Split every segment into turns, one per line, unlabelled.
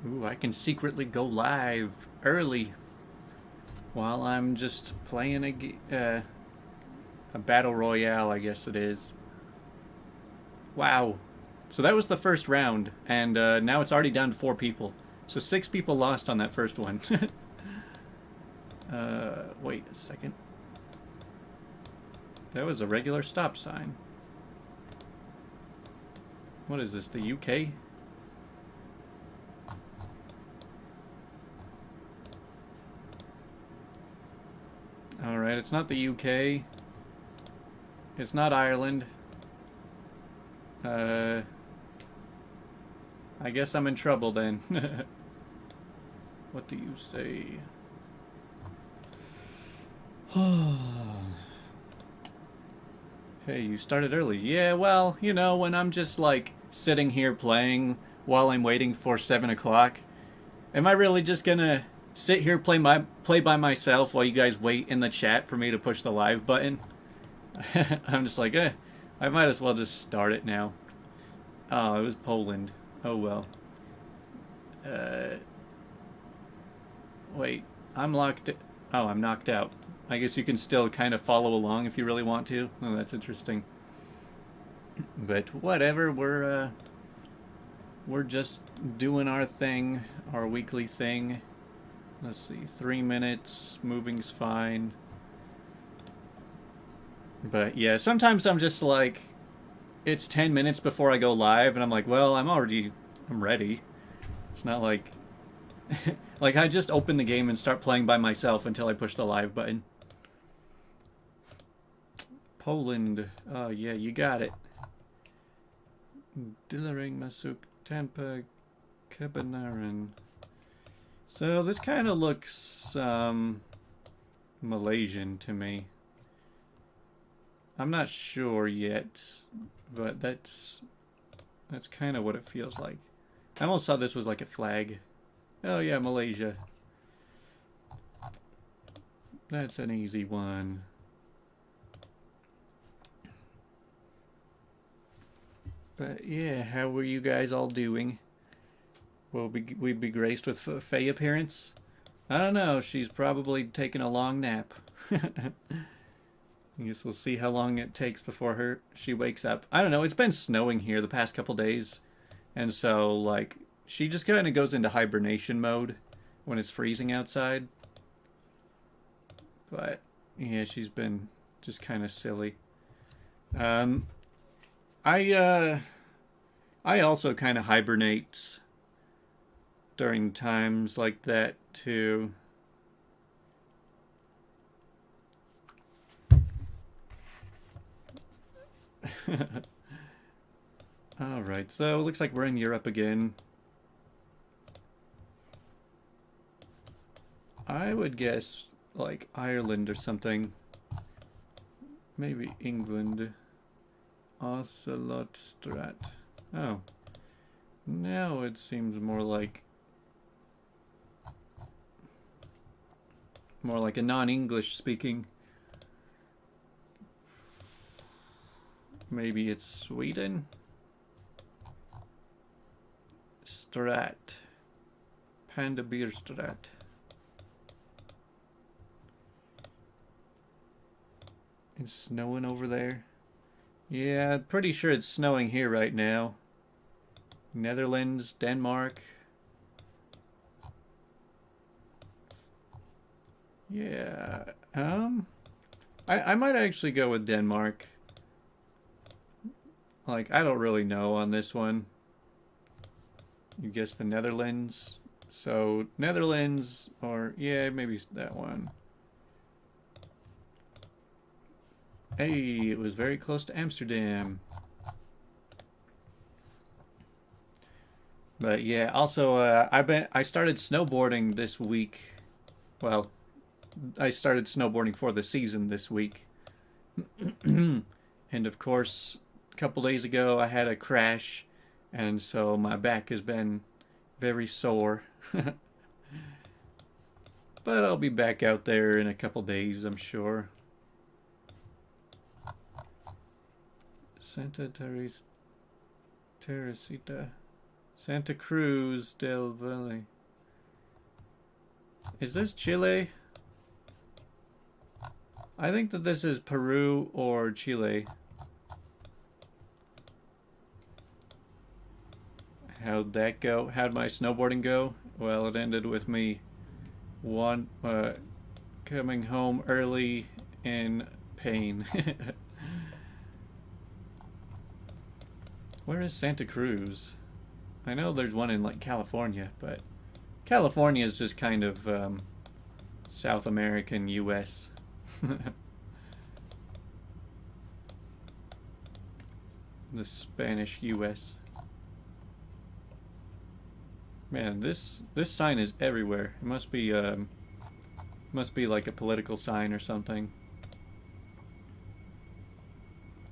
Ooh, I can secretly go live early while I'm just playing a battle royale, I guess it is. Wow. So that was the first round, and now it's already down to 4 people. So 6 people lost on that first one. Wait a second. That was a regular stop sign. What is this, the UK? Alright, it's not the UK. It's not Ireland. I guess I'm in trouble then. What do you say? Hey, you started early. Yeah, well, you know, when I'm just like sitting here playing while I'm waiting for 7 o'clock, am I really just gonna sit here play by myself while you guys wait in the chat for me to push the live button? I'm just like, I might as well just start it now. Oh, it was Poland. Oh well. Uh, Wait, I'm locked. Oh, I'm knocked out. I guess you can still kind of follow along if you really want to. Oh, that's interesting. But whatever, we're just doing our thing, our weekly thing. Let's see, 3 minutes, moving's fine. But yeah, sometimes I'm just like, it's 10 minutes before I go live, and I'm like, well, I'm ready. It's not like, like I just open the game and start playing by myself until I push the live button. Poland, oh yeah, you got it. Dillering Masuk Tampa Kebenaran. So this kind of looks Malaysian to me. I'm not sure yet, but that's kind of what it feels like. I almost thought this was like a flag. Oh yeah, Malaysia. That's an easy one. But yeah, how were you guys all doing? Will we be graced with Faye appearance? I don't know. She's probably taking a long nap. I guess we'll see how long it takes before she wakes up. I don't know. It's been snowing here the past couple days, and so like she just kind of goes into hibernation mode when it's freezing outside. But yeah, she's been just kind of silly. I also kind of hibernate during times like that too. Alright, so it looks like we're in Europe again. I would guess like Ireland or something. Maybe England. Ocelot Strat. Oh. Now it seems more like a non-English speaking. Maybe it's Sweden? Strat. Panda Beer Strat. It's snowing over there. Yeah, pretty sure it's snowing here right now. Netherlands, Denmark. Yeah, I might actually go with Denmark. Like, I don't really know on this one. You guess the Netherlands. So, Netherlands, or, yeah, maybe that one. Hey, it was very close to Amsterdam. But yeah, also, I started snowboarding this week. Well, I started snowboarding for the season this week. And of course, a couple days ago I had a crash, and so my back has been very sore. But I'll be back out there in a couple days, I'm sure. Santa Teresita. Santa Cruz del Valle. Is this Chile? I think that this is Peru or Chile. How'd that go? How'd my snowboarding go? Well, it ended with me coming home early in pain. Where is Santa Cruz? I know there's one in like California, but California is just kind of South American US. The Spanish US. Man, this sign is everywhere. It must be like a political sign or something.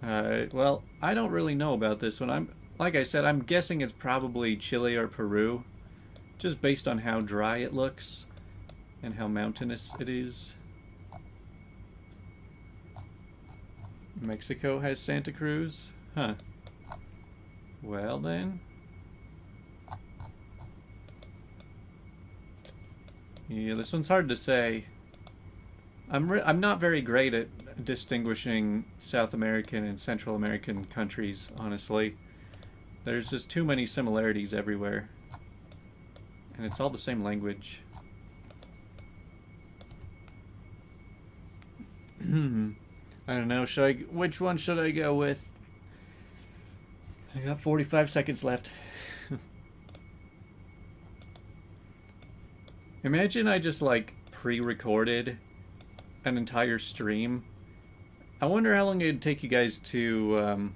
Well, I don't really know about this one. Like I said, I'm guessing it's probably Chile or Peru, just based on how dry it looks and how mountainous it is. Mexico has Santa Cruz? Huh. Well then. Yeah, this one's hard to say. I'm not very great at distinguishing South American and Central American countries, honestly. There's just too many similarities everywhere. And it's all the same language. I don't know, which one should I go with? I got 45 seconds left. Imagine I just like pre-recorded an entire stream. I wonder how long it'd take you guys to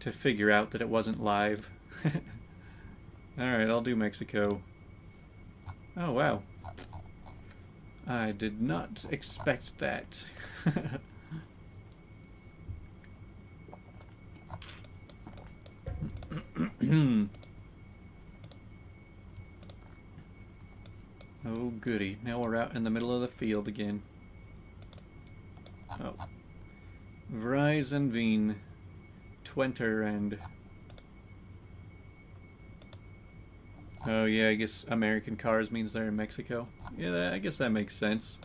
figure out that it wasn't live. Alright, I'll do Mexico. Oh, wow. I did not expect that. Oh, goody. Now we're out in the middle of the field again. Oh. Verizon Veen. Twenter and... Oh yeah, I guess American cars means they're in Mexico. Yeah, I guess that makes sense.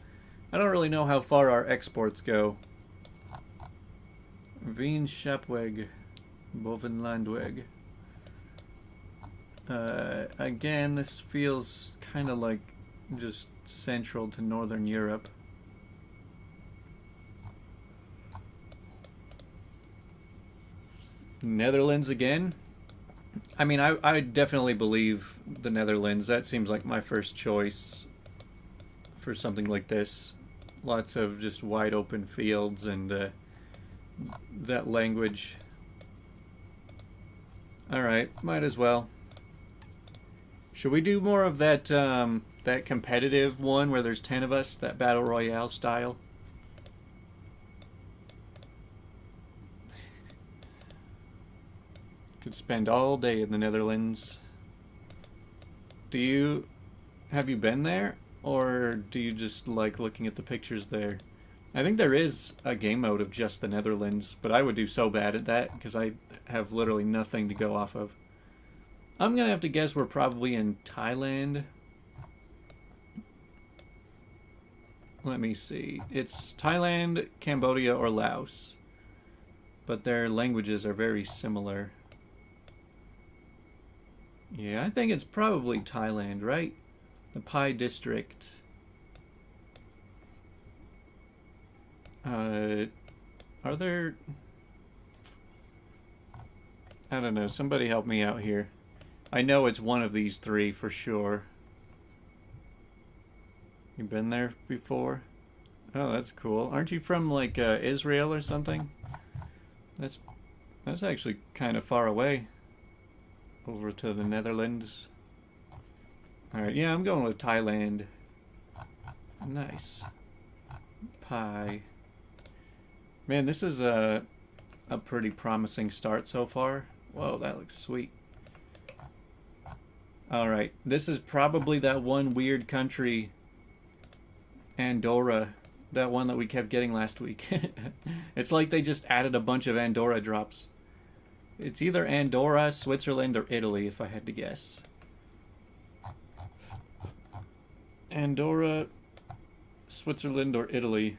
I don't really know how far our exports go. Veen Schapweg. Bovenlandweg. Again, this feels kind of like just central to Northern Europe. Netherlands again? I mean, I definitely believe the Netherlands. That seems like my first choice for something like this. Lots of just wide open fields and that language. Alright, might as well. Should we do more of that that competitive one where there's 10 of us, that Battle Royale style? Could spend all day in the Netherlands. Have you been there? Or do you just like looking at the pictures there? I think there is a game mode of just the Netherlands, but I would do so bad at that because I have literally nothing to go off of. I'm gonna have to guess we're probably in Thailand. Let me see. It's Thailand, Cambodia, or Laos. But their languages are very similar. Yeah, I think it's probably Thailand, right? The Pai district. Are there... I don't know, somebody help me out here. I know it's one of these three for sure. You been there before? Oh, that's cool. Aren't you from like Israel or something? That's actually kind of far away. Over to the Netherlands. Alright, yeah, I'm going with Thailand. Nice. Pi. Man, this is a pretty promising start so far. Whoa, that looks sweet. Alright, this is probably that one weird country, Andorra, that one that we kept getting last week. It's like they just added a bunch of Andorra drops. It's either Andorra, Switzerland, or Italy, if I had to guess. Andorra, Switzerland, or Italy.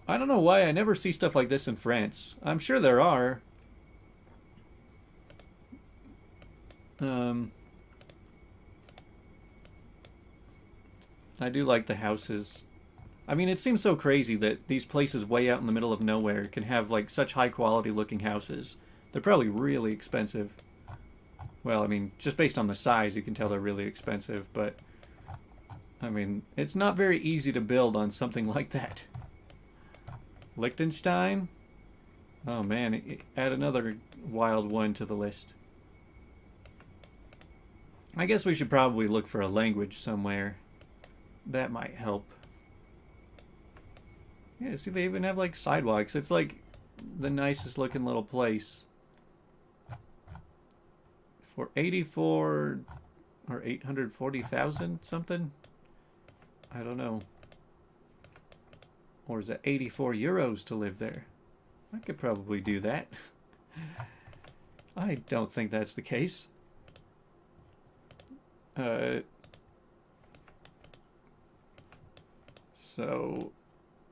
I don't know why I never see stuff like this in France. I'm sure there are. I do like the houses. I mean, it seems so crazy that these places way out in the middle of nowhere can have like such high quality looking houses. They're probably really expensive. Well, I mean, just based on the size, you can tell they're really expensive, but I mean, it's not very easy to build on something like that. Liechtenstein? Oh man, add another wild one to the list. I guess we should probably look for a language somewhere. That might help. Yeah, see, they even have like sidewalks. It's like the nicest looking little place. For 84 or 840,000 something? I don't know. Or is it 84 euros to live there? I could probably do that. I don't think that's the case. So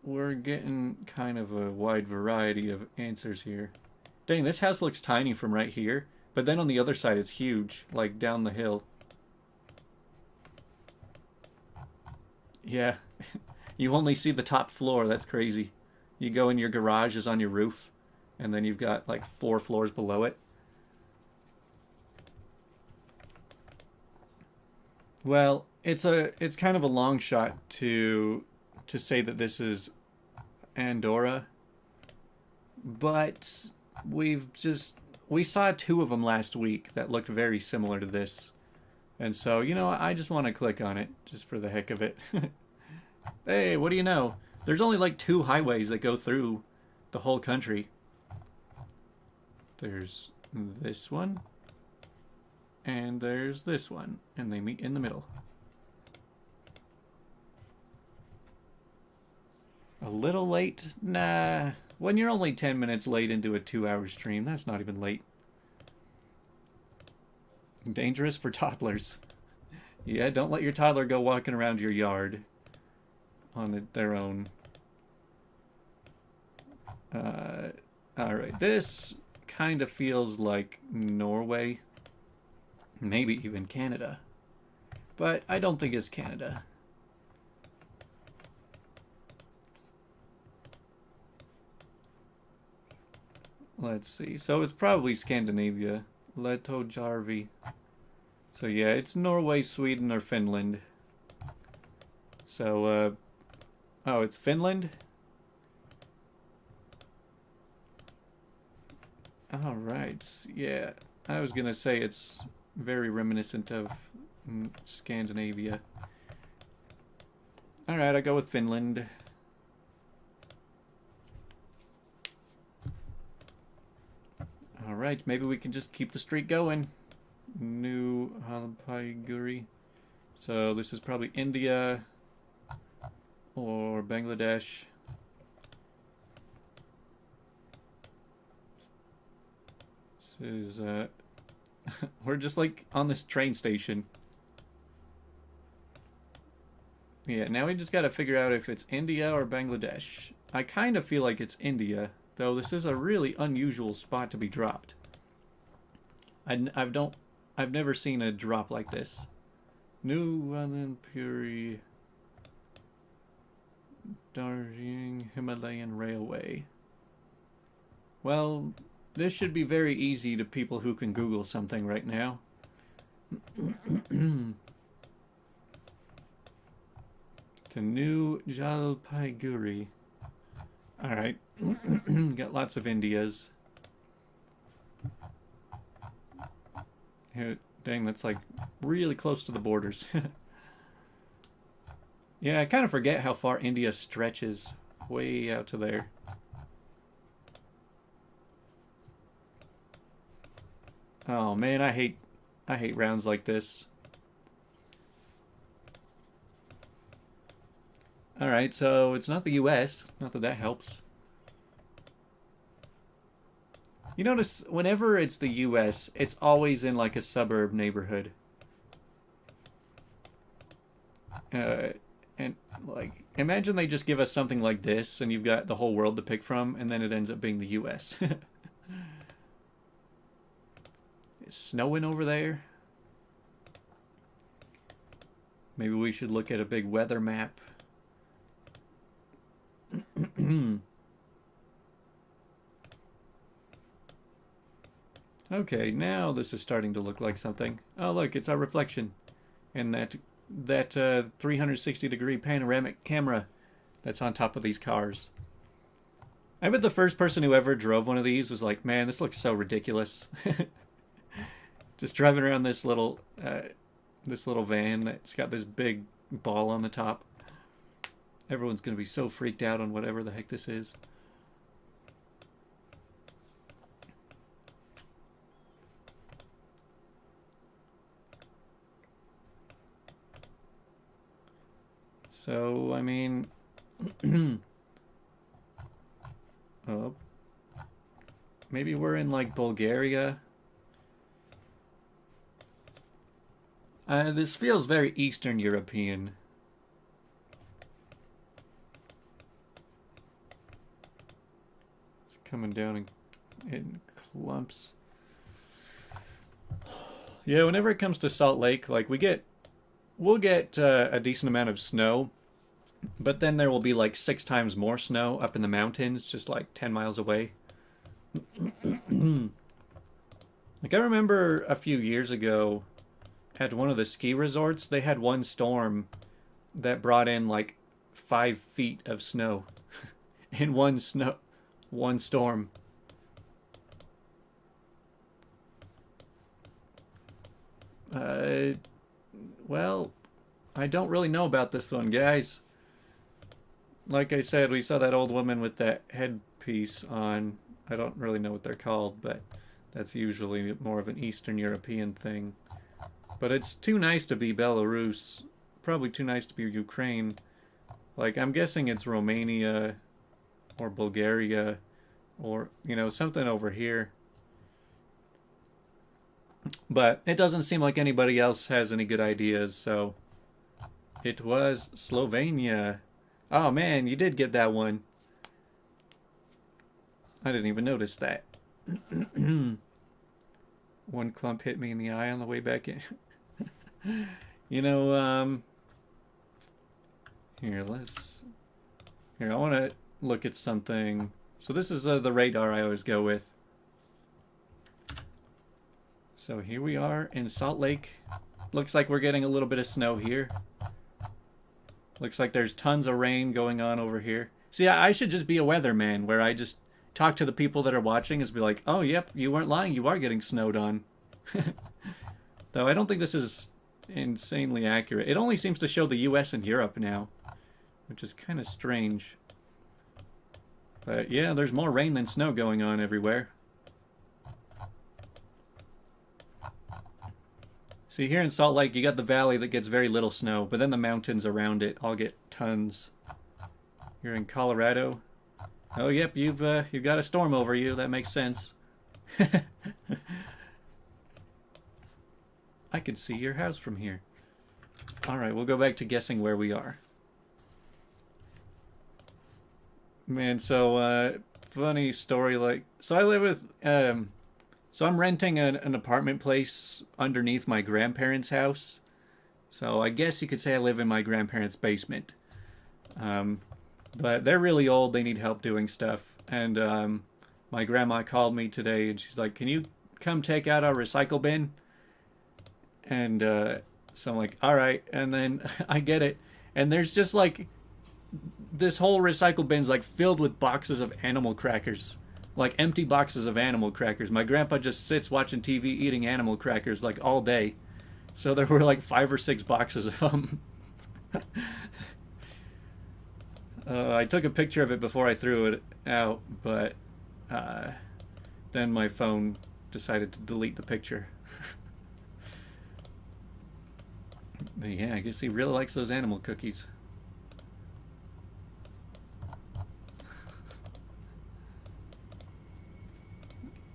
we're getting kind of a wide variety of answers here. Dang, this house looks tiny from right here, but then on the other side it's huge, like down the hill. Yeah, you only see the top floor, that's crazy. You go in, your garage is on your roof, and then you've got like 4 floors below it. Well, it's kind of a long shot to say that this is Andorra, but we saw 2 of them last week that looked very similar to this, and so you know I just want to click on it just for the heck of it. Hey, what do you know? There's only like 2 highways that go through the whole country. There's this one, and there's this one, and they meet in the middle. A little late? Nah. When you're only 10 minutes late into a 2-hour stream, that's not even late. Dangerous for toddlers. Yeah, don't let your toddler go walking around your yard on their own. Alright, this kind of feels like Norway. Maybe even Canada. But I don't think it's Canada. Let's see. So it's probably Scandinavia. Lehtojarvi. So yeah, it's Norway, Sweden, or Finland. So, oh, it's Finland? Alright, yeah. I was gonna say it's very reminiscent of Scandinavia. Alright, I go with Finland. Alright, maybe we can just keep the streak going. New Halpaiguri. So this is probably India or Bangladesh. This is we're just like on this train station. Yeah, now we just gotta figure out if it's India or Bangladesh. I kind of feel like it's India, though this is a really unusual spot to be dropped. I've never seen a drop like this. New Puri Darjeeling Himalayan Railway. Well, this should be very easy to people who can Google something right now. To New Jalpaiguri. Alright. Got lots of Indias. Here, dang, that's like really close to the borders. Yeah, I kind of forget how far India stretches. Way out to there. Oh man, I hate rounds like this. Alright, so it's not the US. Not that that helps. You notice whenever it's the US, it's always in like a suburb neighborhood. And like, imagine they just give us something like this and you've got the whole world to pick from, and then it ends up being the US. It's snowing over there. Maybe we should look at a big weather map. Okay, now this is starting to look like something. Oh, look, it's our reflection. And that 360-degree panoramic camera that's on top of these cars. I bet the first person who ever drove one of these was like, man, this looks so ridiculous. Just driving around this little van that's got this big ball on the top. Everyone's going to be so freaked out on whatever the heck this is. So, I mean, oh, maybe we're in like Bulgaria. This feels very Eastern European. It's coming down in clumps. Yeah, whenever it comes to Salt Lake, like we'll get a decent amount of snow, but then there will be like 6 times more snow up in the mountains, just like 10 miles away. Like I remember a few years ago at one of the ski resorts, they had one storm that brought in like 5 feet of snow in one storm. Well, I don't really know about this one, guys. Like I said, we saw that old woman with that headpiece on. I don't really know what they're called, but that's usually more of an Eastern European thing. But it's too nice to be Belarus. Probably too nice to be Ukraine. Like, I'm guessing it's Romania or Bulgaria or, you know, something over here. But it doesn't seem like anybody else has any good ideas, so it was Slovenia. Oh man, you did get that one. I didn't even notice that. One clump hit me in the eye on the way back in. You know, here, I want to look at something. So this is the radar I always go with. So here we are in Salt Lake. Looks like we're getting a little bit of snow here. Looks like there's tons of rain going on over here. See, I should just be a weatherman where I just talk to the people that are watching and be like, oh, yep, you weren't lying. You are getting snowed on. Though I don't think this is insanely accurate. It only seems to show the US and Europe now, which is kind of strange. But yeah, there's more rain than snow going on everywhere. See, here in Salt Lake, you got the valley that gets very little snow, but then the mountains around it all get tons. You're in Colorado. Oh, yep, you've got a storm over you. That makes sense. I can see your house from here. All right, we'll go back to guessing where we are. Man, so funny story. Like, so I live with so I'm renting an apartment place underneath my grandparents' house. So I guess you could say I live in my grandparents' basement. But they're really old. They need help doing stuff. And my grandma called me today and she's like, can you come take out our recycle bin? And so I'm like, all right. And then I get it. And there's just like, this whole recycle bin's like filled with boxes of animal crackers. Like empty boxes of animal crackers. My grandpa just sits watching TV eating animal crackers like all day. So there were like 5 or 6 boxes of them. I took a picture of it before I threw it out, but then my phone decided to delete the picture. But yeah, I guess he really likes those animal cookies.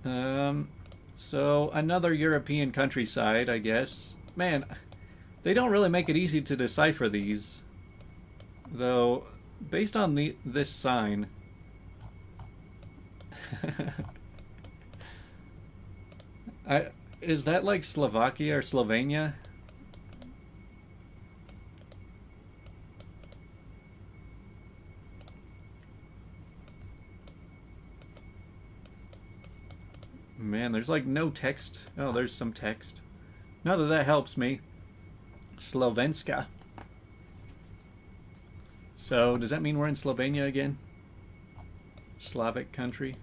So another European countryside, I guess. Man, they don't really make it easy to decipher these. Though, based on this sign... is that like Slovakia or Slovenia? Man, there's like no text. Oh, there's some text. Not that that helps me. Slovenska. So, does that mean we're in Slovenia again? Slavic country?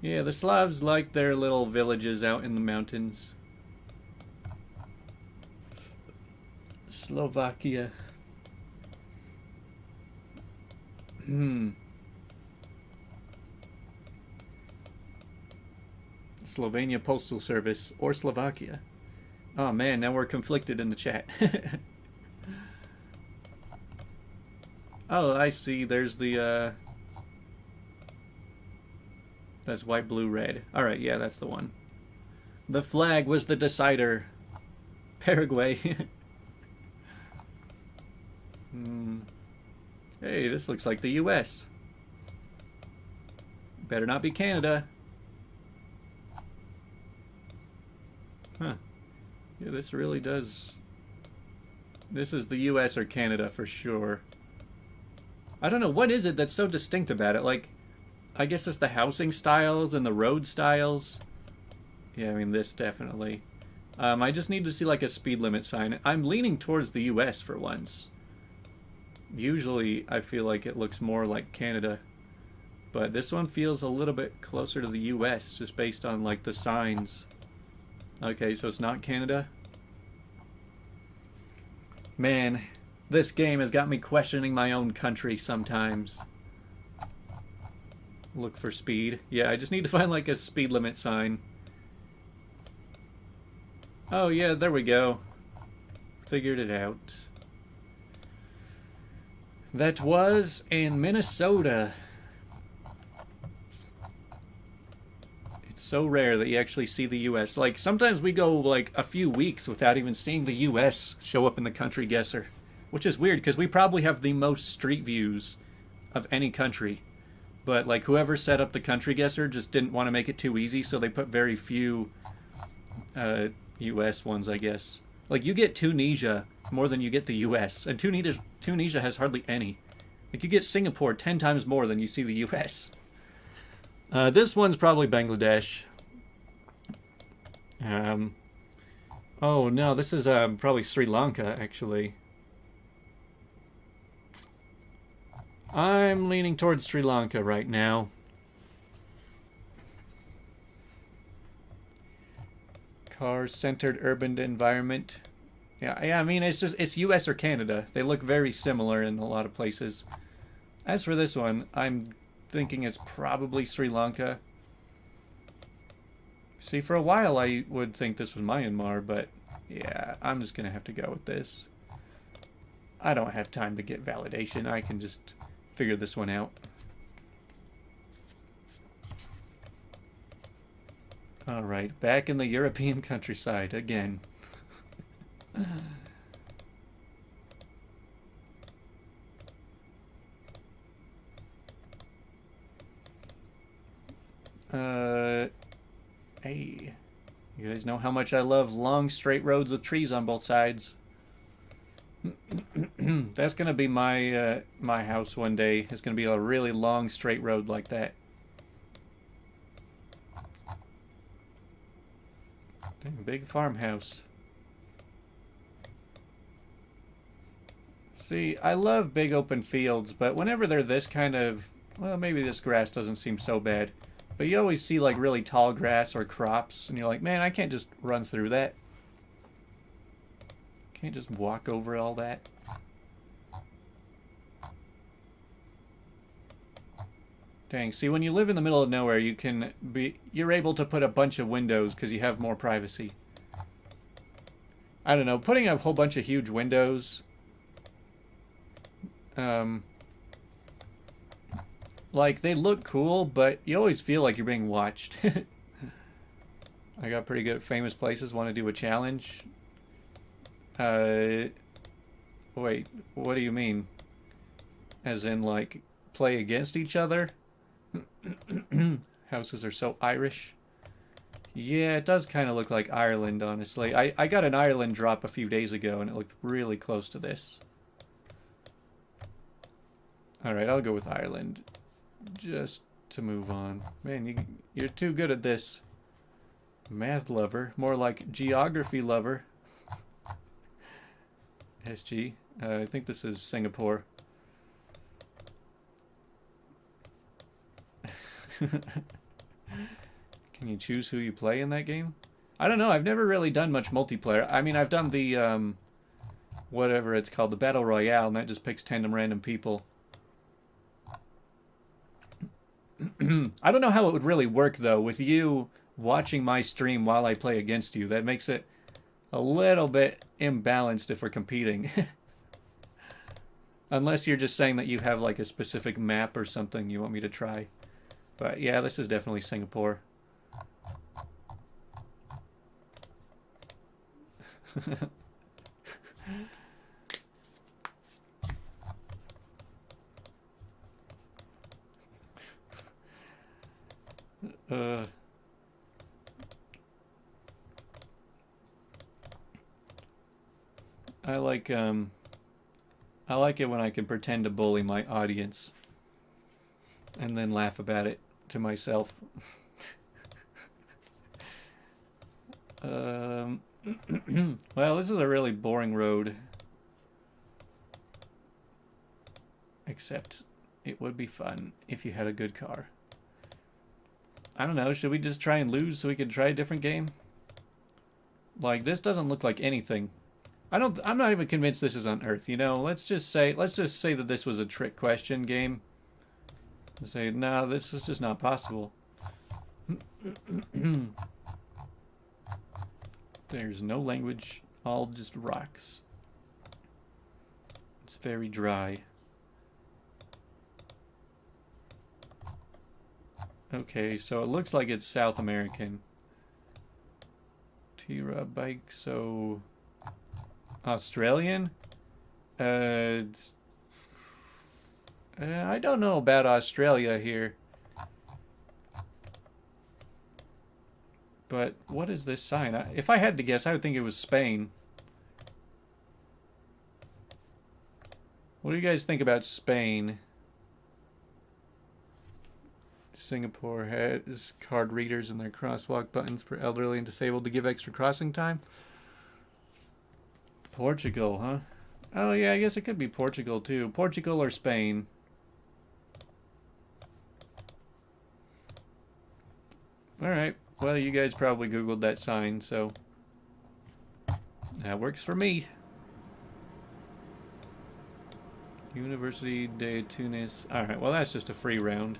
Yeah, the Slavs like their little villages out in the mountains. Slovakia. Slovenia Postal Service or Slovakia. Oh man, now we're conflicted in the chat. Oh, I see. There's the that's white, blue, red. Alright, yeah, that's the one. The flag was the decider. Paraguay. Hey, this looks like the US. Better not be Canada. Huh. Yeah, this really does... This is the US or Canada for sure. I don't know, what is it that's so distinct about it? Like, I guess it's the housing styles and the road styles. Yeah, I mean, this definitely. I just need to see like a speed limit sign. I'm leaning towards the US for once. Usually, I feel like it looks more like Canada. But this one feels a little bit closer to the US, just based on like the signs. Okay, so it's not Canada. Man, this game has got me questioning my own country sometimes. Look for speed. Yeah, I just need to find like a speed limit sign. Oh yeah, there we go. Figured it out. That was in Minnesota. It's so rare that you actually see the US. Like, sometimes we go like a few weeks without even seeing the US show up in the country guesser. Which is weird, because we probably have the most street views of any country. But, like, whoever set up the country guesser just didn't want to make it too easy, so they put very few US ones, I guess. Like, you get Tunisia more than you get the US, and Tunisia has hardly any. Like, you get Singapore 10 times more than you see the US. This one's probably Bangladesh. Oh, no, this is probably Sri Lanka, actually. I'm leaning towards Sri Lanka right now. Car-centered urban environment. Yeah, I mean, it's US or Canada. They look very similar in a lot of places. As for this one, I'm thinking it's probably Sri Lanka. See, for a while I would think this was Myanmar, but yeah, I'm just gonna have to go with this. I don't have time to get validation. I can just figure this one out. Alright, back in the European countryside again. Hey, you guys know how much I love long straight roads with trees on both sides. That's gonna be my my house one day. It's gonna be a really long straight road like that. Dang, big farmhouse. See, I love big open fields, but whenever they're this kind of, well, maybe this grass doesn't seem so bad, but you always see like really tall grass or crops, and you're like, man, I can't just run through that. Can't just walk over all that. Dang, see, when you live in the middle of nowhere, you're able to put a bunch of windows because you have more privacy. I don't know, putting a whole bunch of huge like Like, they look cool, but you always feel like you're being watched. I got pretty good at famous places. Want to do a challenge? Wait, what do you mean? As in, like, play against each other? Houses are so Irish. Yeah, it does kind of look like Ireland, honestly. I got an Ireland drop a few days ago, and it looked really close to this. Alright, I'll go with Ireland. Just to move on. Man, you're too good at this. Math lover. More like geography lover. SG. I think this is Singapore. Can you choose who you play in that game? I don't know. I've never really done much multiplayer. I mean, I've done the, whatever it's called, the Battle Royale, and that just picks random people. I don't know how it would really work, though, with you watching my stream while I play against you. That makes it a little bit imbalanced if we're competing. Unless you're just saying that you have, like, a specific map or something you want me to try. But, yeah, this is definitely Singapore. I like it when I can pretend to bully my audience and then laugh about it to myself. Well, this is a really boring road. Except it would be fun if you had a good car. I don't know, should we just try and lose so we can try a different game? Like, this doesn't look like anything. I'm not even convinced this is on Earth, you know? Let's just say that this was a trick question game. Say, no, this is just not possible. There's no language, all just rocks. It's very dry. Okay, so it looks like it's South American. Tira bike, so Australian? I don't know about Australia here. But what is this sign? If I had to guess, I would think it was Spain. What do you guys think about Spain? Singapore has card readers and their crosswalk buttons for elderly and disabled to give extra crossing time. Portugal, huh? Oh yeah, I guess it could be Portugal too. Portugal or Spain. Alright, well you guys probably Googled that sign, so that works for me. University de Tunis. Alright, well that's just a free round.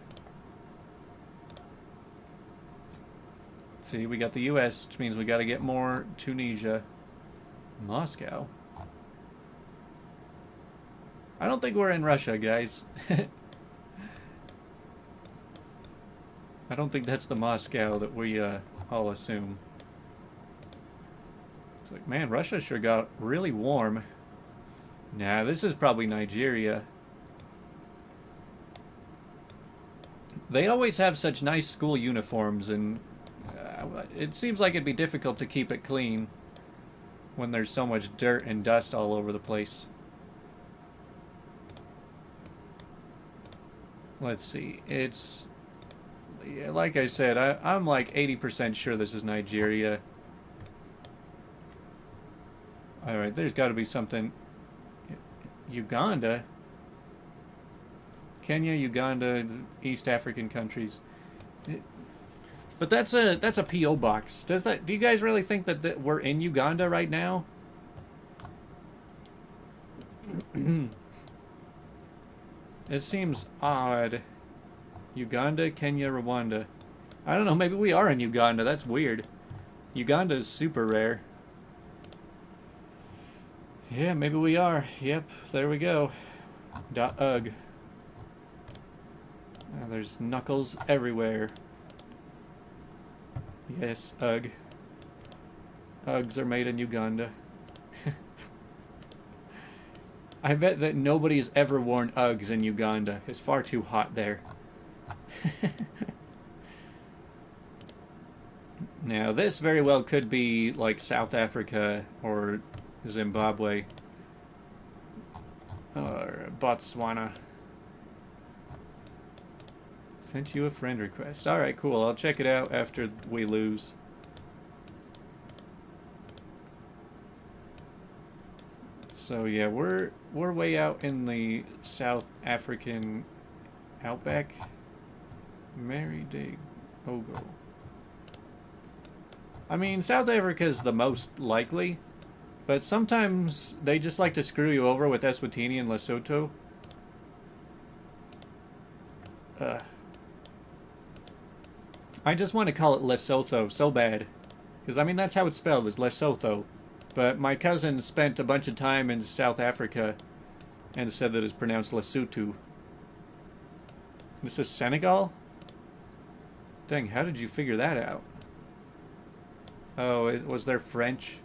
See, we got the US, which means we got to get more Tunisia. Moscow? I don't think we're in Russia, guys. I don't think that's the Moscow that we all assume. It's like, man, Russia sure got really warm. Nah, this is probably Nigeria. They always have such nice school uniforms, and it seems like it'd be difficult to keep it clean when there's so much dirt and dust all over the place. Let's see. It's... yeah, like I said, I'm like 80% sure this is Nigeria. Alright, there's got to be something... Uganda? Kenya, Uganda, East African countries. But that's a P.O. box. Do you guys really think that we're in Uganda right now? It seems odd. Uganda, Kenya, Rwanda. I don't know, maybe we are in Uganda. That's weird. Uganda is super rare. Yeah, maybe we are. Yep, there we go. .ug. There's knuckles everywhere. Yes, ugh. Uggs are made in Uganda. I bet that nobody's ever worn Uggs in Uganda. It's far too hot there. Now, this very well could be like South Africa or Zimbabwe or Botswana. Sent you a friend request. Alright, cool. I'll check it out after we lose. So yeah, we're way out in the South African outback. Mary de Ogo. I mean, South Africa is the most likely, but sometimes they just like to screw you over with Eswatini and Lesotho. I just want to call it Lesotho so bad. Because, I mean, that's how it's spelled, is Lesotho. But my cousin spent a bunch of time in South Africa and said that it's pronounced Lesotho. This is Senegal? Dang, how did you figure that out? Oh, was there French?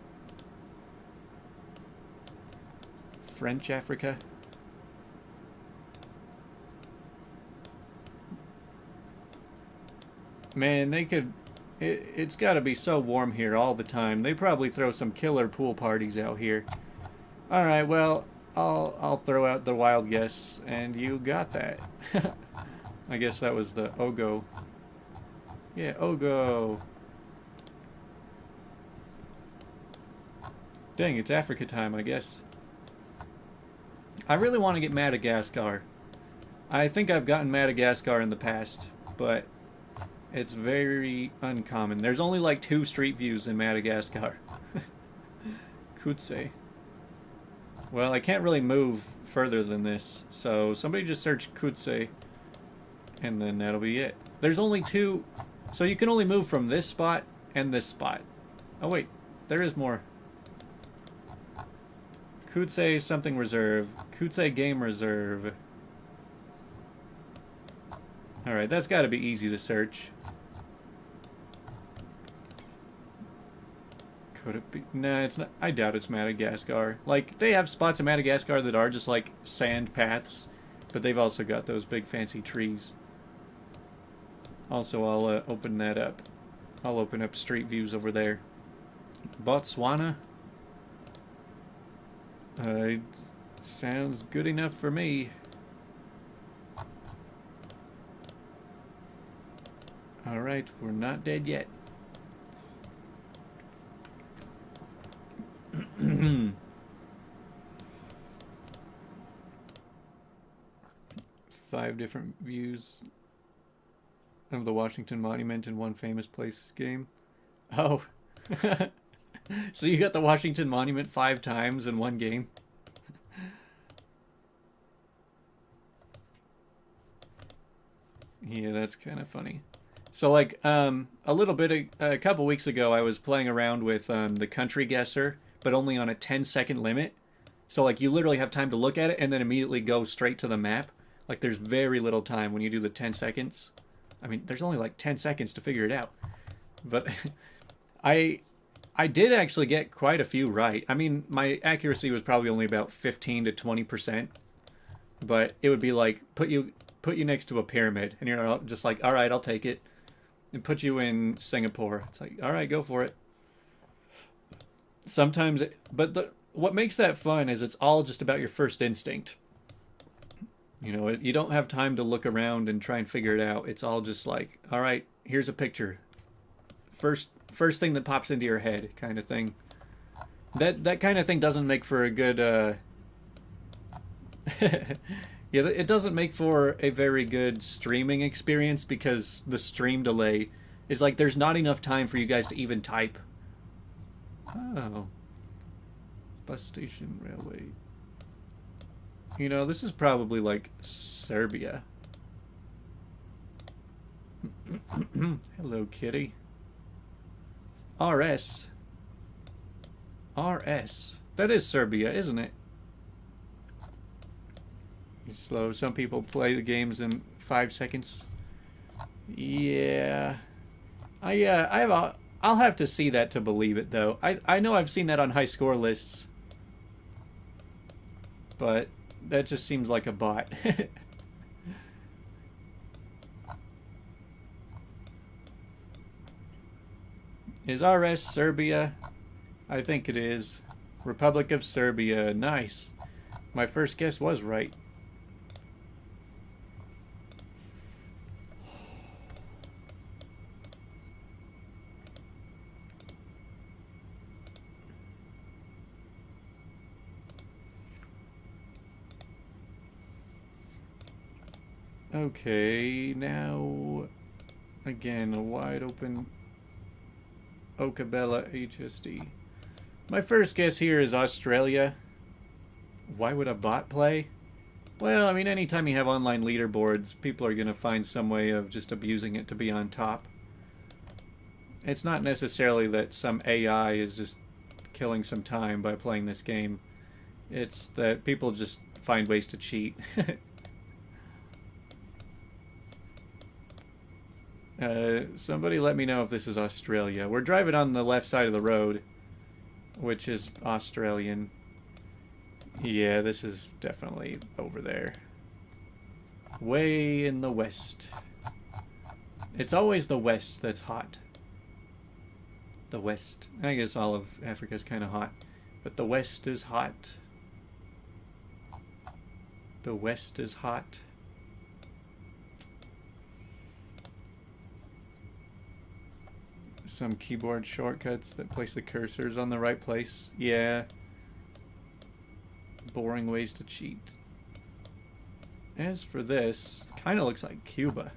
French Africa? Man, they could... It's got to be so warm here all the time. They probably throw some killer pool parties out here. Alright, well, I'll throw out the wild guess, and you got that. I guess that was the Ogo. Yeah, Ogo. Dang, it's Africa time, I guess. I really want to get Madagascar. I think I've gotten Madagascar in the past, but it's very uncommon. There's only like 2 street views in Madagascar. Kutse. Well, I can't really move further than this, so somebody just search Kutse, and then that'll be it. There's only 2, so you can only move from this spot and this spot. Oh wait, there is more. Kutse something reserve. Kutse game reserve. Alright, that's got to be easy to search. Could it be? Nah, it's not. I doubt it's Madagascar. Like, they have spots in Madagascar that are just like sand paths, but they've also got those big fancy trees. Also, I'll open that up. I'll open up street views over there. Botswana? Sounds good enough for me. Alright, we're not dead yet. 5 different views of the Washington Monument in one famous places game. Oh. So you got the Washington Monument 5 times in one game? Yeah, that's kind of funny. So, like, a couple weeks ago, I was playing around with the country guesser, but only on a 10-second limit. So, like, you literally have time to look at it and then immediately go straight to the map. Like, there's very little time when you do the 10 seconds. I mean, there's only like 10 seconds to figure it out. But I did actually get quite a few right. I mean, my accuracy was probably only about 15 to 20%. But it would be like, put you next to a pyramid, and you're just like, all right, I'll take it. And put you in Singapore. It's like, all right, go for it. Sometimes, what makes that fun is it's all just about your first instinct. You know, you don't have time to look around and try and figure it out. It's all just like, all right, here's a picture. First thing that pops into your head, kind of thing. That kind of thing doesn't make for a good. Yeah, it doesn't make for a very good streaming experience because the stream delay is like there's not enough time for you guys to even type. Oh. Bus station, railway. You know, this is probably like Serbia. Hello, kitty. RS. RS. That is Serbia, isn't it? Slow. Some people play the games in 5 seconds. Yeah. I'll have to see that to believe it, though. I know I've seen that on high score lists, but that just seems like a bot. Is RS Serbia? I think it is. Republic of Serbia. Nice. My first guess was right. Okay, now again a wide open Okabella HSD. My first guess here is Australia. Why would a bot play? Well, I mean, anytime you have online leaderboards, people are going to find some way of just abusing it to be on top. It's not necessarily that some AI is just killing some time by playing this game. It's that people just find ways to cheat. Somebody let me know if this is Australia. We're driving on the left side of the road, which is Australian. Yeah, this is definitely over there. Way in the west. It's always the west that's hot. The west. I guess all of Africa is kind of hot. But the west is hot. The west is hot. Some keyboard shortcuts that place the cursors on the right place. Yeah. Boring ways to cheat. As for this, kind of looks like Cuba.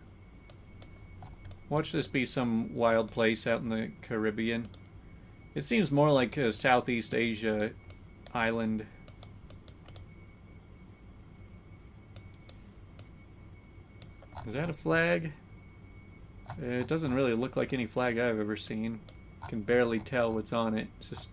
Watch this be some wild place out in the Caribbean. It seems more like a Southeast Asia island. Is that a flag? It doesn't really look like any flag I've ever seen. You can barely tell what's on it. It's just...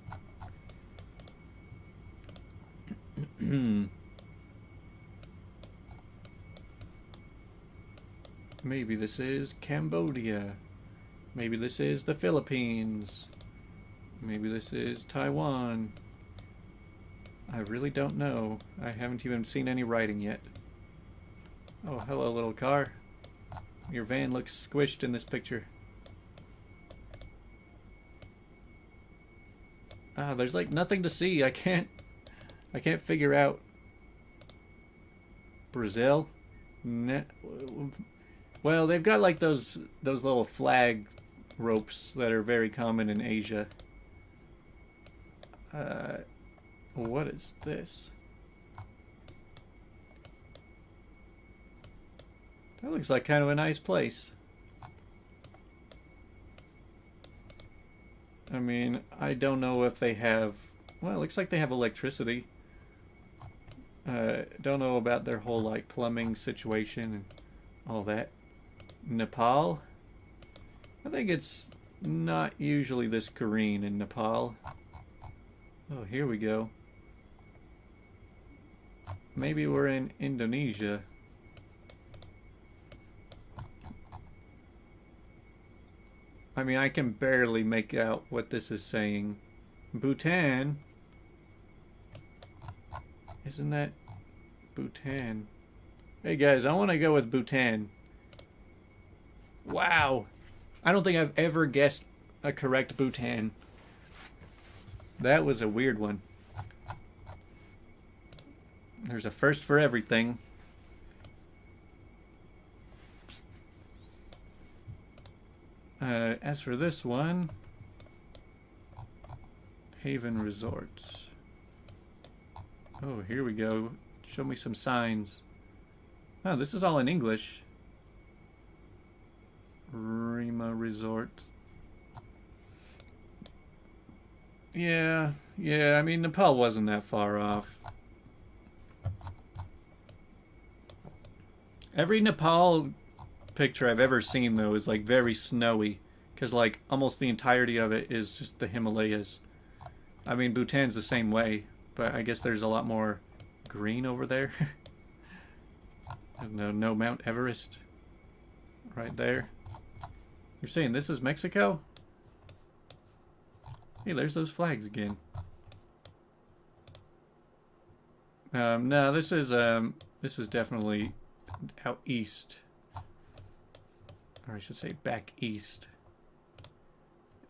Maybe this is Cambodia. Maybe this is the Philippines. Maybe this is Taiwan. I really don't know. I haven't even seen any writing yet. Oh, hello, little car. Your van looks squished in this picture. Ah, there's like nothing to see. I can't figure out. Brazil? Well, they've got like those little flag ropes that are very common in Asia. What is this? That looks like kind of a nice place. I mean, I don't know if they have... Well, it looks like they have electricity. Don't know about their whole, like, plumbing situation and all that. Nepal? I think it's not usually this green in Nepal. Oh, here we go. Maybe we're in Indonesia. I mean, I can barely make out what this is saying. Bhutan? Isn't that Bhutan? Hey guys, I want to go with Bhutan. Wow. I don't think I've ever guessed a correct Bhutan. That was a weird one. There's a first for everything. As for this one, Haven Resorts. Oh, here we go. Show me some signs. Oh, this is all in English. Rima Resort. Yeah, I mean, Nepal wasn't that far off. Every Nepal picture I've ever seen, though, is like very snowy, because like almost the entirety of it is just the Himalayas. I mean, Bhutan's the same way, but I guess there's a lot more green over there. No, no Mount Everest. Right there. You're saying this is Mexico? Hey, there's those flags again. No, this is definitely out east. Or I should say back east.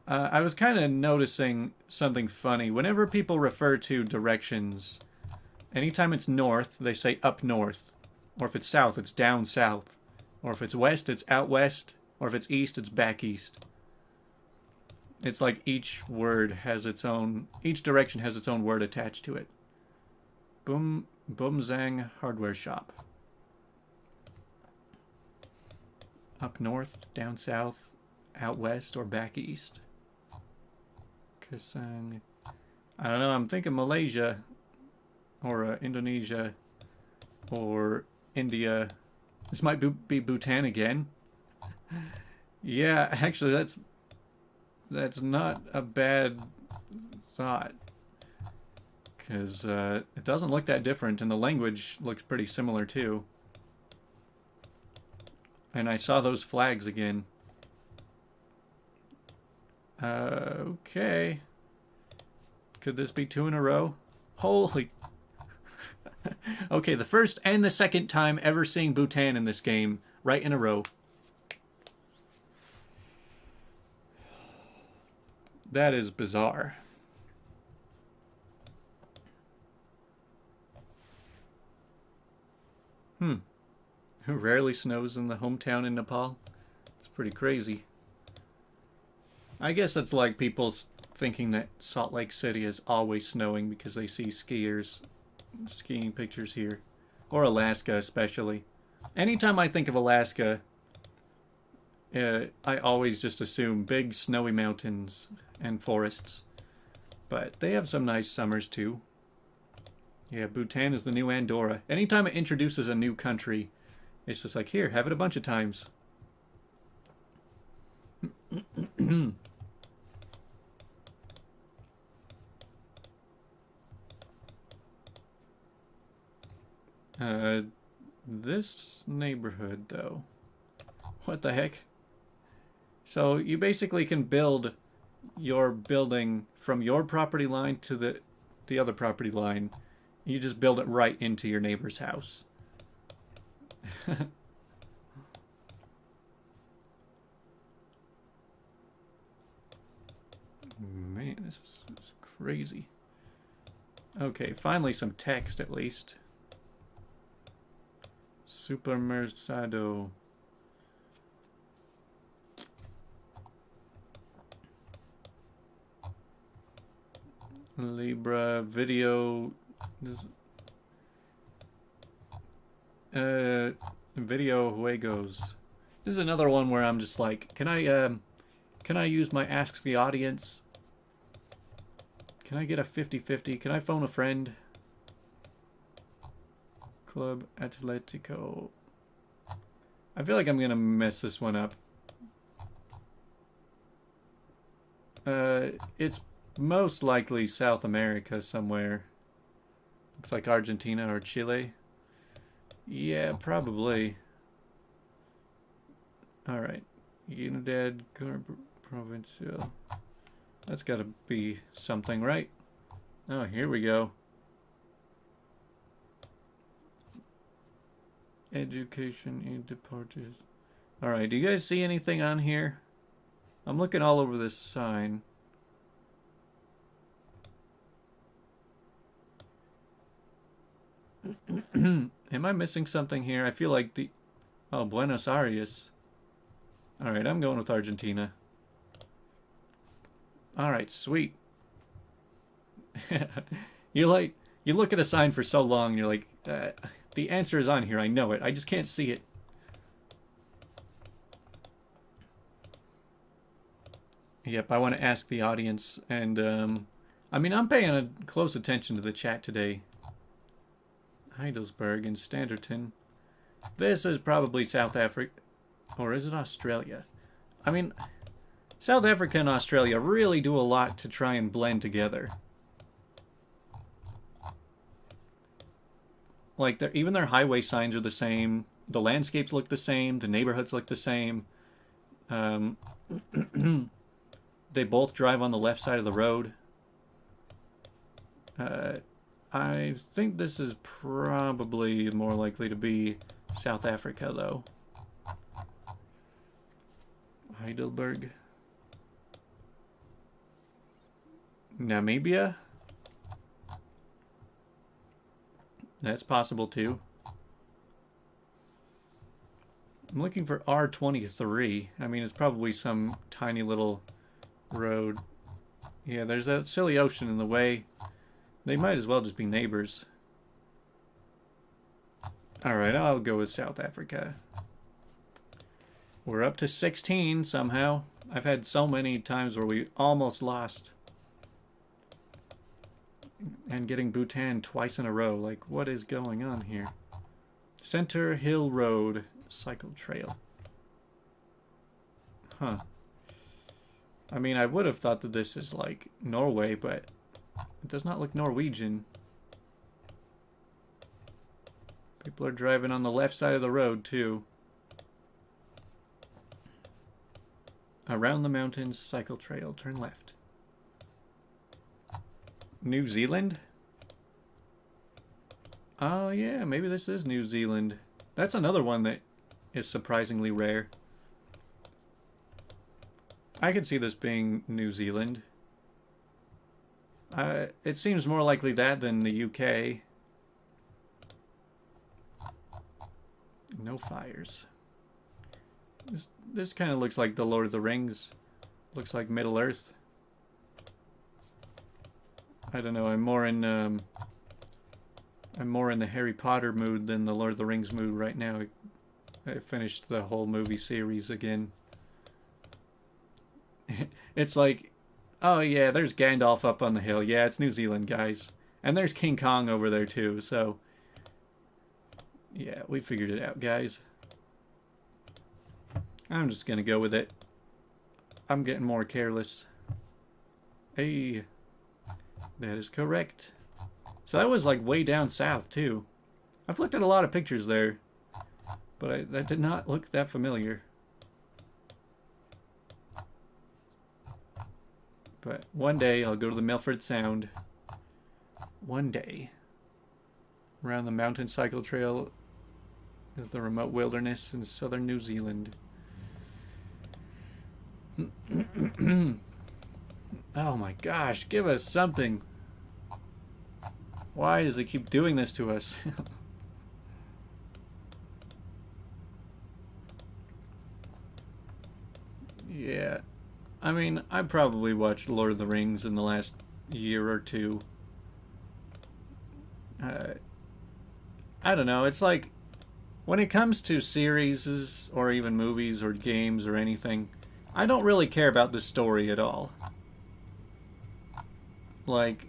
I was kind of noticing something funny. Whenever people refer to directions, anytime it's north, they say up north. Or if it's south, it's down south. Or if it's west, it's out west. Or if it's east, it's back east. It's like each word has its own... Each direction has its own word attached to it. Boomzang Hardware Shop. Up north, down south, out west, or back east. Kasang... I don't know, I'm thinking Malaysia. Or Indonesia. Or India. This might be Bhutan again. Yeah, actually, that's not a bad thought. Because it doesn't look that different, and the language looks pretty similar, too. And I saw those flags again. Okay. Could this be 2 in a row? Holy... Okay, the first and the second time ever seeing Bhutan in this game, right in a row. That is bizarre. Who rarely snows in the hometown in Nepal? It's pretty crazy. I guess it's like people thinking that Salt Lake City is always snowing because they see skiers skiing pictures here. Or Alaska especially. Anytime I think of Alaska, I always just assume big snowy mountains and forests. But they have some nice summers too. Yeah, Bhutan is the new Andorra. Anytime it introduces a new country, it's just like, here, have it a bunch of times. This neighborhood, though. What the heck? So you basically can build your building from your property line to the other property line. You just build it right into your neighbor's house. Man, this is crazy. Okay, finally some text at least. Supermercado. Libra video. Video juegos. This is another one where I'm just like, can I use my Ask the Audience? Can I get a 50-50? Can I phone a friend? Club Atletico. I feel like I'm gonna mess this one up. It's most likely South America somewhere. Looks like Argentina or Chile. Yeah, probably. Alright. Unidad Provincial. That's gotta be something, right? Oh, here we go. Education in departures. Alright, do you guys see anything on here? I'm looking all over this sign. Am I missing something here? I feel like the... Oh, Buenos Aires. Alright, I'm going with Argentina. Alright, sweet. You look at a sign for so long, you're like, the answer is on here, I know it. I just can't see it. Yep, I want to ask the audience, and, I mean, I'm paying close attention to the chat today. Heidelberg and Standerton. This is probably South Africa, or is it Australia? I mean, South Africa and Australia really do a lot to try and blend together. Like, even their highway signs are the same. the landscapes look the same, the neighborhoods look the same. Um, they both drive on the left side of the road. I think this is probably more likely to be South Africa, though. Heidelberg. Namibia? That's possible, too. I'm looking for R23. I mean, it's probably some tiny little road. Yeah, there's that silly ocean in the way. They might as well just be neighbors. Alright, I'll go with South Africa. We're up to 16 somehow. I've had so many times where we almost lost. And getting Bhutan twice in a row. Like, what is going on here? Center Hill Road cycle trail. Huh. I mean, I would have thought that this is like Norway, but it does not look Norwegian. People are driving on the left side of the road, too. Around the mountains, cycle trail, turn left. New Zealand? Oh, yeah, maybe this is New Zealand. That's another one that is surprisingly rare. I could see this being New Zealand. It seems more likely that than the UK. No fires. This kind of looks like the Lord of the Rings. Looks like Middle Earth. I don't know. I'm more in the Harry Potter mood than the Lord of the Rings mood right now. I finished the whole movie series again. It's like, oh yeah, there's Gandalf up on the hill. Yeah, it's New Zealand, guys. And there's King Kong over there too, so yeah, we figured it out, guys. I'm just gonna go with it. I'm getting more careless. Hey, that is correct. So that was like way down south too. I've looked at a lot of pictures there, but that did not look that familiar. But one day I'll go to the Milford Sound. One day. Around the mountain cycle trail is the remote wilderness in southern New Zealand. Oh my gosh, give us something. Why does it keep doing this to us? Yeah. I mean, I probably watched Lord of the Rings in the last year or two. I don't know, it's like, when it comes to series or even movies or games or anything, I don't really care about the story at all. Like,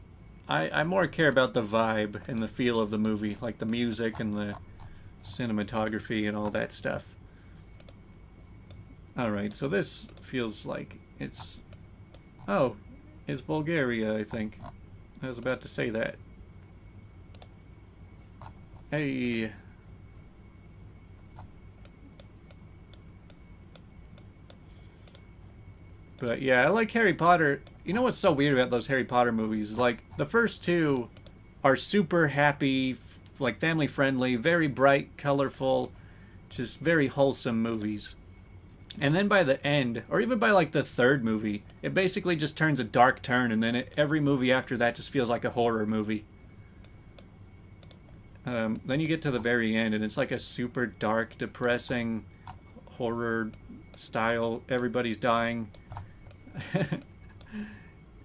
I more care about the vibe and the feel of the movie, like the music and the cinematography and all that stuff. Alright, so this feels like it's... Oh, it's Bulgaria, I think. I was about to say that. Hey... But yeah, I like Harry Potter. You know what's so weird about those Harry Potter movies is like the first two are super happy, like family friendly, very bright, colorful, just very wholesome movies. And then by the end, or even by like the third movie, it basically just turns a dark turn, and then every movie after that just feels like a horror movie. Then you get to the very end, and it's like a super dark, depressing horror style. Everybody's dying.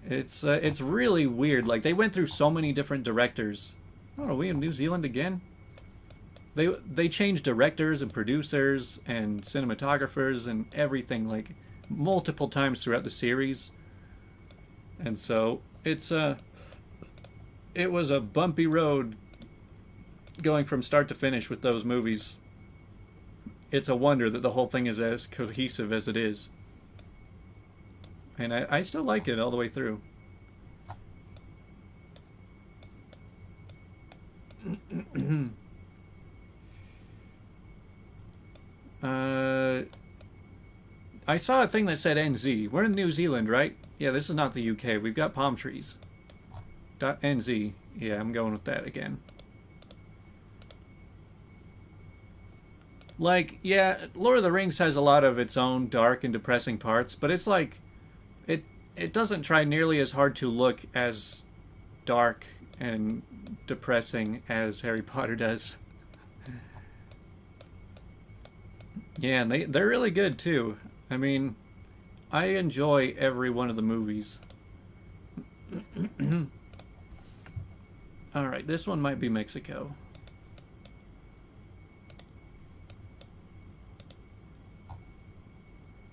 It's really weird. Like, they went through so many different directors. Oh, are we in New Zealand again? They changed directors and producers and cinematographers and everything, like, multiple times throughout the series. And so it was a bumpy road going from start to finish with those movies. It's a wonder that the whole thing is as cohesive as it is. And I still like it all the way through. I saw a thing that said NZ. We're in New Zealand, right? Yeah, this is not the UK. We've got palm trees. .NZ. Yeah, I'm going with that again. Like, yeah, Lord of the Rings has a lot of its own dark and depressing parts, but it's like it doesn't try nearly as hard to look as dark and depressing as Harry Potter does. Yeah, and they're really good too. I mean, I enjoy every one of the movies. Alright, this one might be Mexico.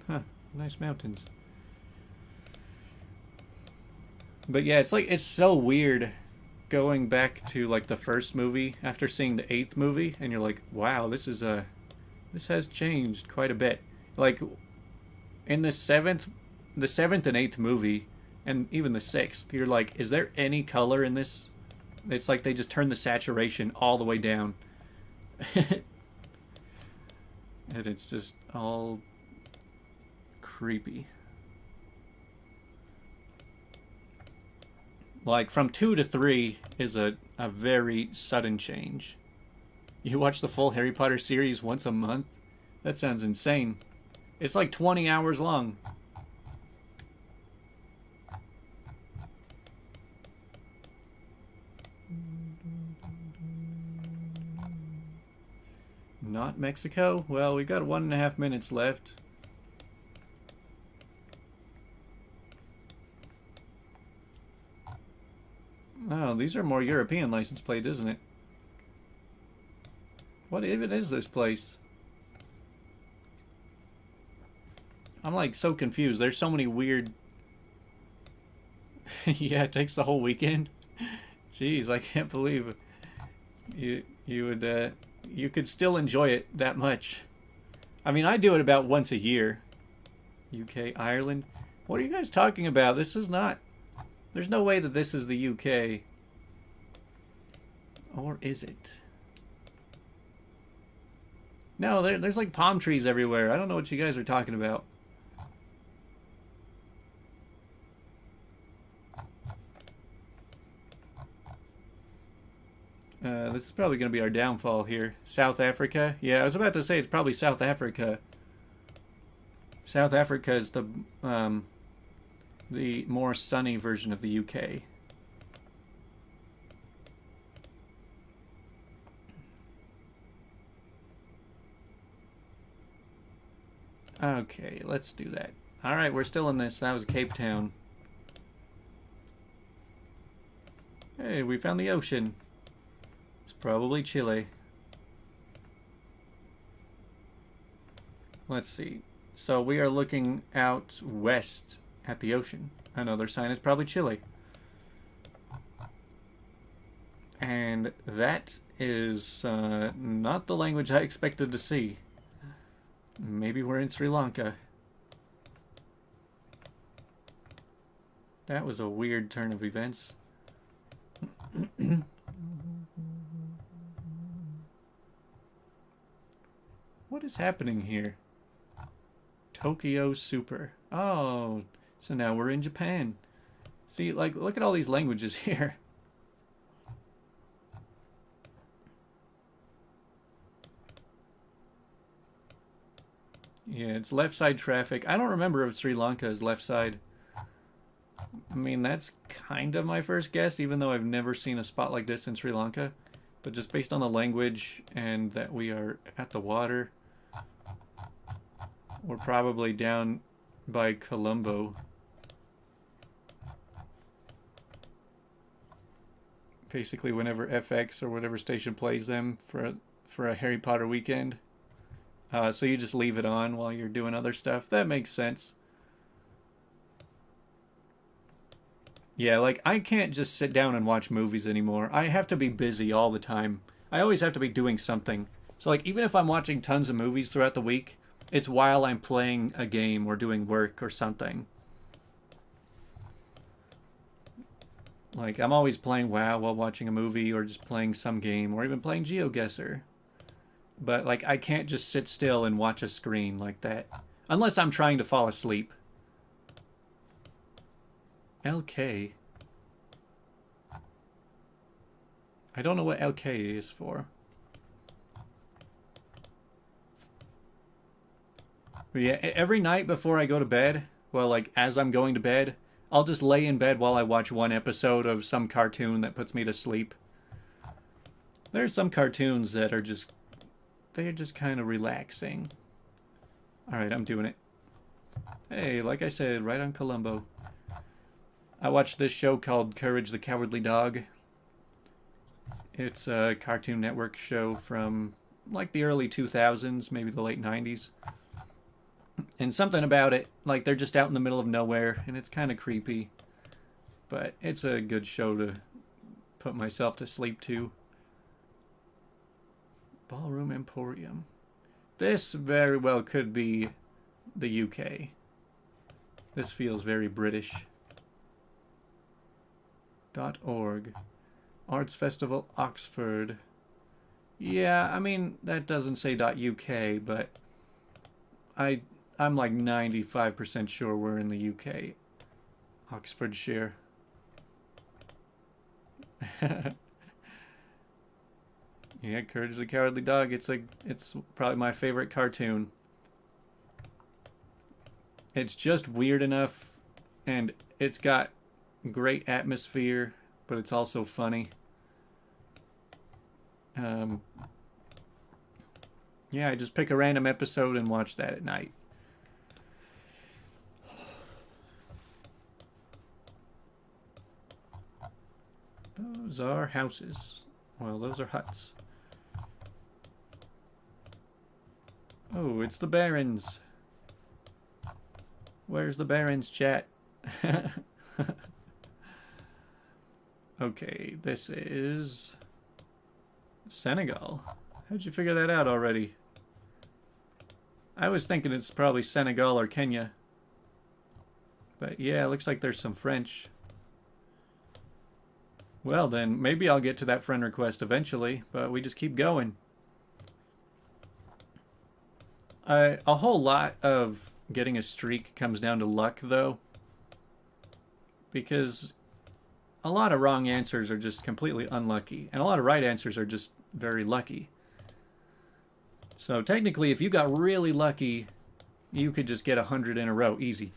Huh, nice mountains. But yeah, it's so weird going back to like the first movie after seeing the 8th movie, and you're like, wow, this has changed quite a bit. Like in the 7th and 8th movie, and even the 6th, you're like, is there any color in this? It's like they just turned the saturation all the way down. And it's just all creepy. Like, from 2 to 3 is a very sudden change. You watch the full Harry Potter series once a month? That sounds insane. It's like 20 hours long. Not Mexico? Well, we got 1.5 minutes left. Oh, these are more European license plate, isn't it? What even is this place? I'm like so confused. There's so many weird... Yeah, it takes the whole weekend. Jeez, I can't believe you could still enjoy it that much. I mean, I do it about once a year. UK, Ireland. What are you guys talking about? This is not... There's no way that this is the UK. Or is it? No, there's like palm trees everywhere. I don't know what you guys are talking about. This is probably going to be our downfall here. South Africa? Yeah, I was about to say it's probably South Africa. South Africa is the more sunny version of the UK. Okay, let's do that. Alright, we're still in this. That was Cape Town. Hey, we found the ocean. It's probably Chile. Let's see. So we are looking out west at the ocean. Another sign is probably Chile. And that is not the language I expected to see. Maybe we're in Sri Lanka. That was a weird turn of events. What is happening here? Tokyo Super. Oh, so now we're in Japan. See, like, look at all these languages here. Yeah, it's left side traffic. I don't remember if Sri Lanka is left side. I mean, that's kind of my first guess, even though I've never seen a spot like this in Sri Lanka. But just based on the language and that we are at the water, we're probably down by Colombo. Basically, whenever FX or whatever station plays them for a Harry Potter weekend. So you just leave it on while you're doing other stuff. That makes sense. Yeah, like, I can't just sit down and watch movies anymore. I have to be busy all the time. I always have to be doing something. So, like, even if I'm watching tons of movies throughout the week, it's while I'm playing a game or doing work or something. Like, I'm always playing WoW while watching a movie or just playing some game or even playing GeoGuessr. But, like, I can't just sit still and watch a screen like that. Unless I'm trying to fall asleep. LK. I don't know what LK is for. But yeah, every night before I go to bed, well, like as I'm going to bed, I'll just lay in bed while I watch one episode of some cartoon that puts me to sleep. There's some cartoons that are just, they're just kind of relaxing. Alright, I'm doing it. Hey, like I said, right on Columbo. I watched this show called Courage the Cowardly Dog. It's a Cartoon Network show from like the early 2000s, maybe the late 90s. And something about it, like they're just out in the middle of nowhere, and it's kind of creepy. But it's a good show to put myself to sleep to. Ballroom Emporium. This very well could be the UK. This feels very British. .org. Arts Festival Oxford. Yeah, I mean, that doesn't say .uk, but I'm like 95% sure we're in the UK. Oxfordshire. Yeah, Courage the Cowardly Dog. It's probably my favorite cartoon. It's just weird enough, and it's got great atmosphere, but it's also funny. Yeah, I just pick a random episode and watch that at night. Those are houses. Well, those are huts. Oh, it's the Barons. Where's the Barons, chat? Okay, this is Senegal. How'd you figure that out already? I was thinking it's probably Senegal or Kenya. But yeah, it looks like there's some French. Well then, maybe I'll get to that friend request eventually, but we just keep going. A whole lot of getting a streak comes down to luck, though. Because a lot of wrong answers are just completely unlucky, and a lot of right answers are just very lucky. So technically, if you got really lucky, you could just get 100 in a row, easy.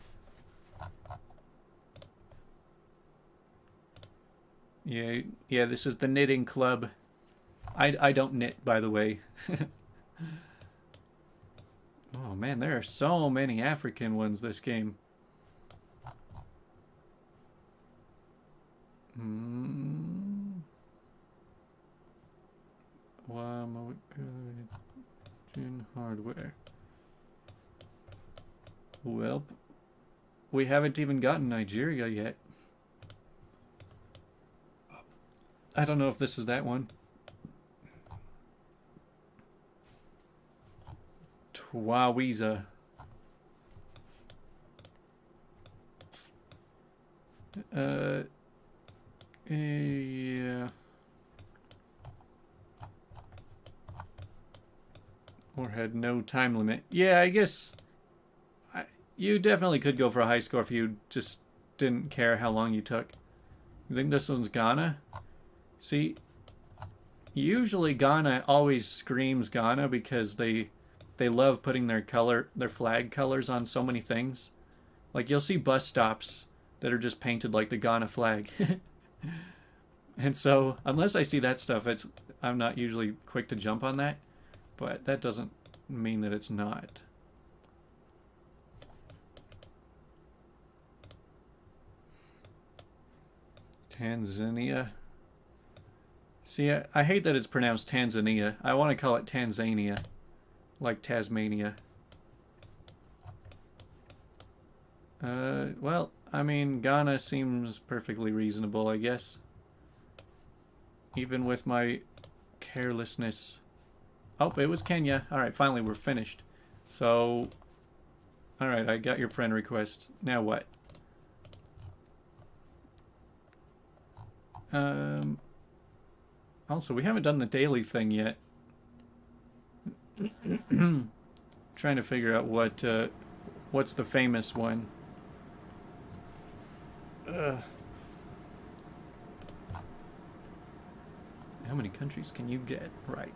Yeah, this is the knitting club. I don't knit, by the way. Oh man, there are so many African ones this game. Why am I good in hardware? Well, we haven't even gotten Nigeria yet. I don't know if this is that one. Twawiza. Yeah. Or had no time limit. Yeah, I guess you definitely could go for a high score if you just didn't care how long you took. You think this one's Ghana? See, usually Ghana always screams Ghana because they love putting their flag colors on so many things. Like you'll see bus stops that are just painted like the Ghana flag. And so, unless I see that stuff, I'm not usually quick to jump on that. But that doesn't mean that it's not. Tanzania. See, I hate that it's pronounced Tanzania. I want to call it Tanzania. Like Tasmania. Well, I mean, Ghana seems perfectly reasonable, I guess. Even with my carelessness. Oh, it was Kenya. Alright, finally we're finished. So, alright, I got your friend request. Now what? Also, we haven't done the daily thing yet. Trying to figure out What's the famous one? How many countries can you get right?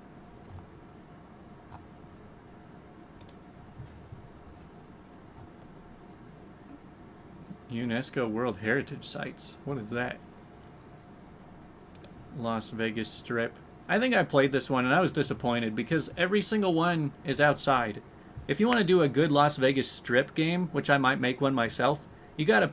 UNESCO World Heritage Sites. What is that? Las Vegas Strip. I think I played this one and I was disappointed because every single one is outside. If you want to do a good Las Vegas Strip game, which I might make one myself, you gotta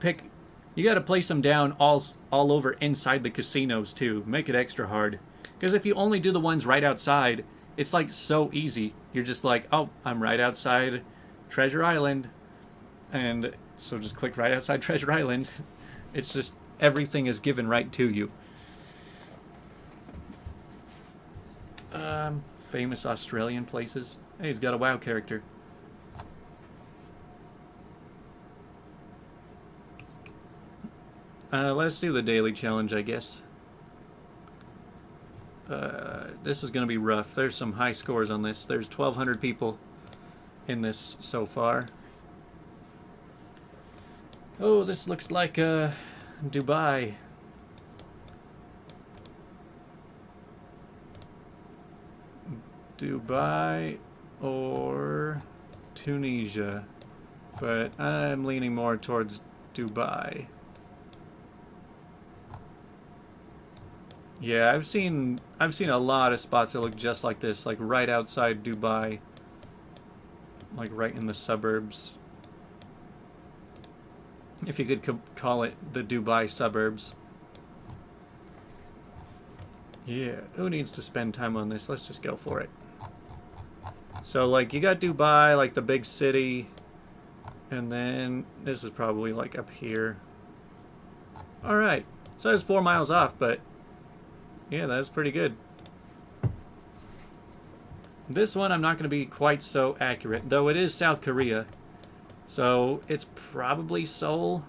place them down all over inside the casinos too. Make it extra hard. Because if you only do the ones right outside, it's like so easy. You're just like, oh, I'm right outside Treasure Island. And so just click right outside Treasure Island. It's just, everything is given right to you. Famous Australian places. Hey, he's got a WoW character. Let's do the daily challenge, I guess. This is going to be rough. There's some high scores on this. There's 1,200 people in this so far. Oh, this looks like Dubai. Dubai or Tunisia, but I'm leaning more towards Dubai. Yeah, I've seen a lot of spots that look just like this, like right outside Dubai, like right in the suburbs. If you could call it the Dubai suburbs. Yeah, who needs to spend time on this? Let's just go for it. So, like, you got Dubai, like the big city, and then this is probably like up here. Alright, so it's 4 miles off, but yeah, that's pretty good. This one I'm not going to be quite so accurate, though it is South Korea. So it's probably Seoul.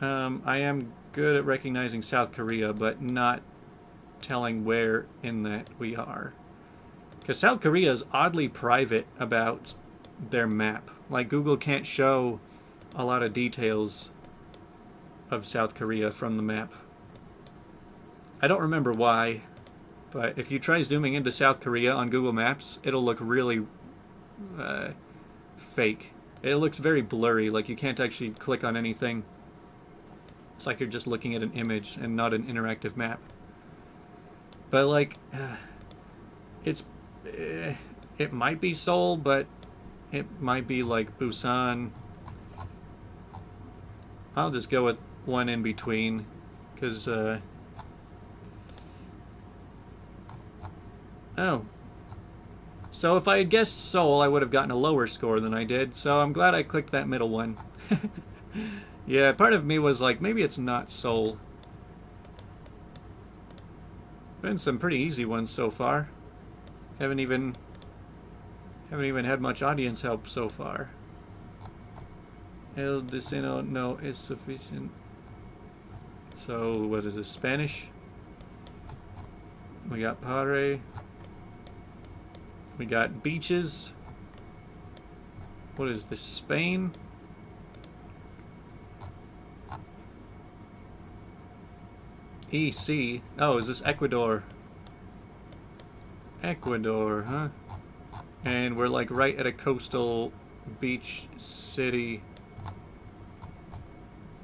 I am good at recognizing South Korea, but not telling where in that we are. Because South Korea is oddly private about their map. Like, Google can't show a lot of details of South Korea from the map. I don't remember why, but if you try zooming into South Korea on Google Maps, it'll look really fake. It looks very blurry, like you can't actually click on anything. It's like you're just looking at an image and not an interactive map. But like, it might be Seoul, but it might be like Busan. I'll just go with one in between, because oh. So if I had guessed Seoul, I would have gotten a lower score than I did, so I'm glad I clicked that middle one. Yeah, part of me was like, maybe it's not Seoul. Been some pretty easy ones so far. Haven't even had much audience help so far. El Destino no is sufficient. So what is this, Spanish? We got Pare. We got beaches. What is this, Spain? EC. Oh, is this Ecuador? Ecuador, huh? And we're like right at a coastal beach city.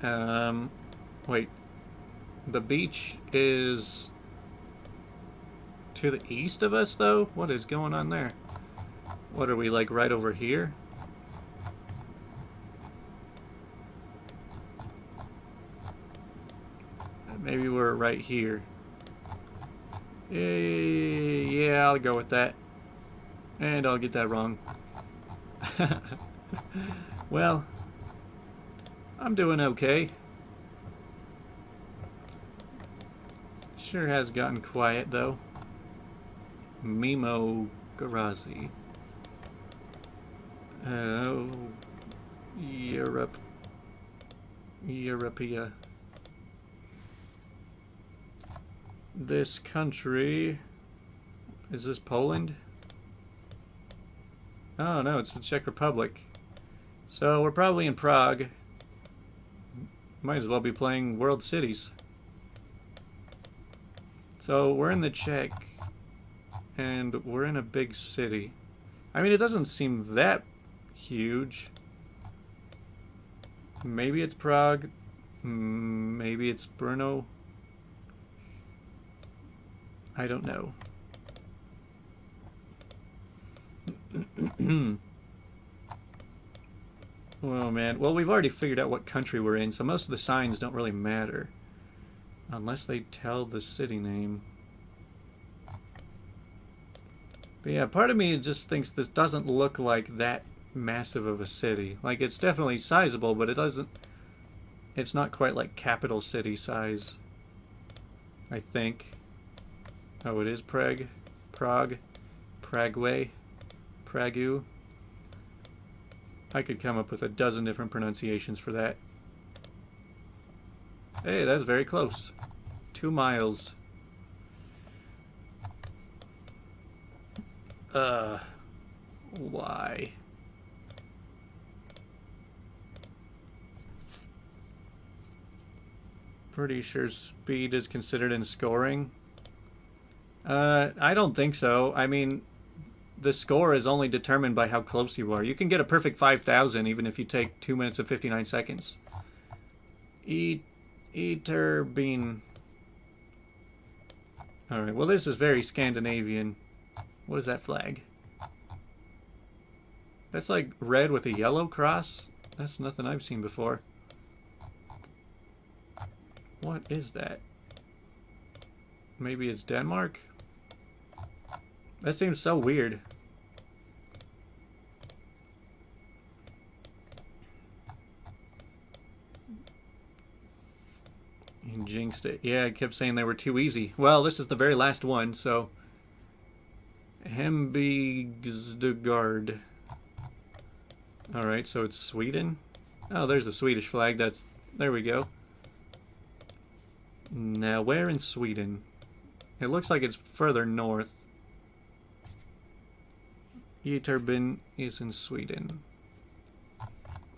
Wait. The beach is to the east of us, though? What is going on there? What are we, like, right over here? Maybe we're right here. Yeah, I'll go with that. And I'll get that wrong. Well, I'm doing okay. Sure has gotten quiet, though. Mimo Garazi. Oh, Europe. Europea. This country, is this Poland? Oh no, it's the Czech Republic. So we're probably in Prague. Might as well be playing World Cities. So we're in the Czech, and we're in a big city. I mean, it doesn't seem that huge. Maybe it's Prague. Maybe it's Brno. I don't know. Oh man. Well, we've already figured out what country we're in, so most of the signs don't really matter. Unless they tell the city name. But yeah, part of me just thinks this doesn't look like that massive of a city. Like, it's definitely sizable, but it doesn't... It's not quite like capital city size, I think. Oh, it is Prague. Prague. Prague. Pragu. I could come up with a dozen different pronunciations for that. Hey, that's very close. 2 miles. Why? Pretty sure speed is considered in scoring. I don't think so. I mean, the score is only determined by how close you are. You can get a perfect 5,000 even if you take 2 minutes and 59 seconds. Eater bean. Alright, well this is very Scandinavian. What is that flag? That's like red with a yellow cross? That's nothing I've seen before. What is that? Maybe it's Denmark? That seems so weird. You jinxed it. Yeah, I kept saying they were too easy. Well, this is the very last one, so... Hembygdsgård. Alright, so it's Sweden? Oh, there's the Swedish flag. That's... There we go. Now, where in Sweden? It looks like it's further north. Ytterby is in Sweden.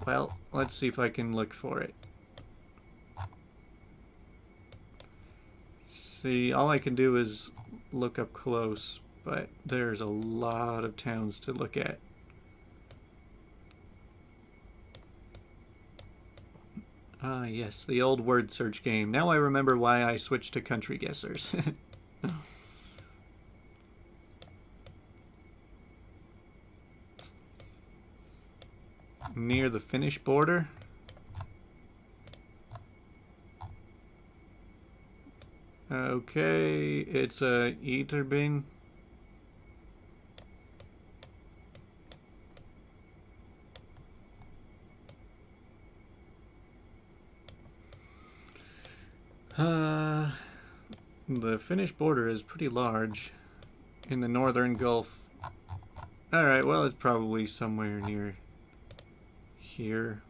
Well, let's see if I can look for it. See, all I can do is look up close, but there's a lot of towns to look at. Ah, yes, the old word search game. Now I remember why I switched to country guessers. Near the Finnish border. Okay, it's a Ytterby. The Finnish border is pretty large in the northern Gulf. Alright, well, it's probably somewhere near here.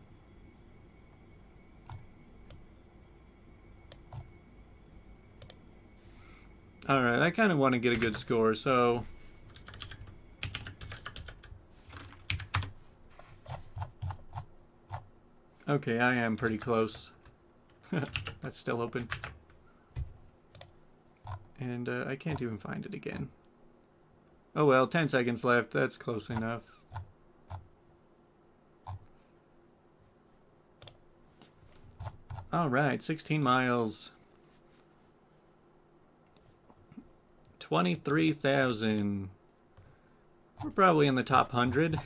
Alright, I kind of want to get a good score, so... Okay, I am pretty close. That's still open. And I can't even find it again. Oh well, 10 seconds left. That's close enough. Alright, 16 miles. 23,000. We're probably in the top 100.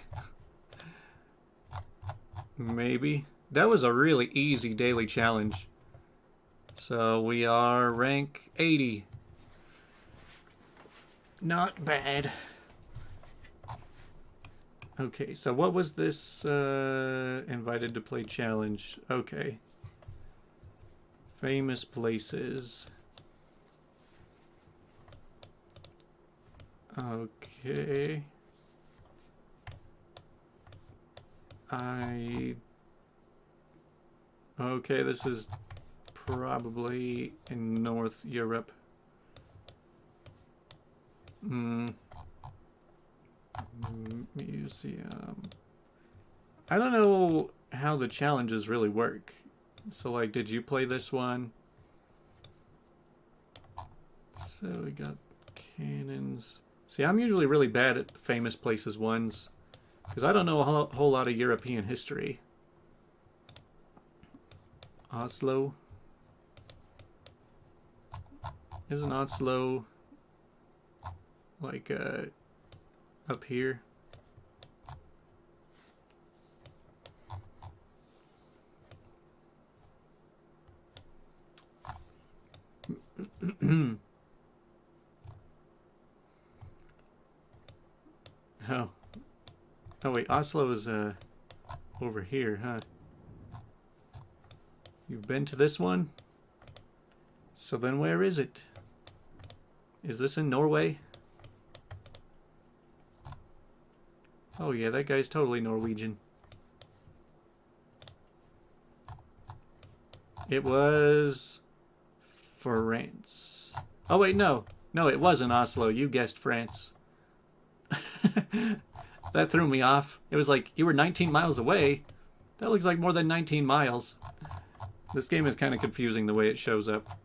Maybe. That was a really easy daily challenge. So we are rank 80. Not bad. Okay, so what was this invited to play challenge? Okay. Famous places. Okay. Okay, this is probably in North Europe. Museum. I don't know how the challenges really work. So, like, did you play this one? So we got cannons. See, I'm usually really bad at famous places ones because I don't know a whole lot of European history. Oslo. Isn't Oslo like up here? Oh. Oh wait, Oslo is over here, huh? You've been to this one? So then where is it? Is this in Norway? Oh yeah, that guy's totally Norwegian. It was France. Oh wait, no. No, it wasn't Oslo. You guessed France. That threw me off. It was like, you were 19 miles away. That looks like more than 19 miles. This game is kind of confusing the way it shows up.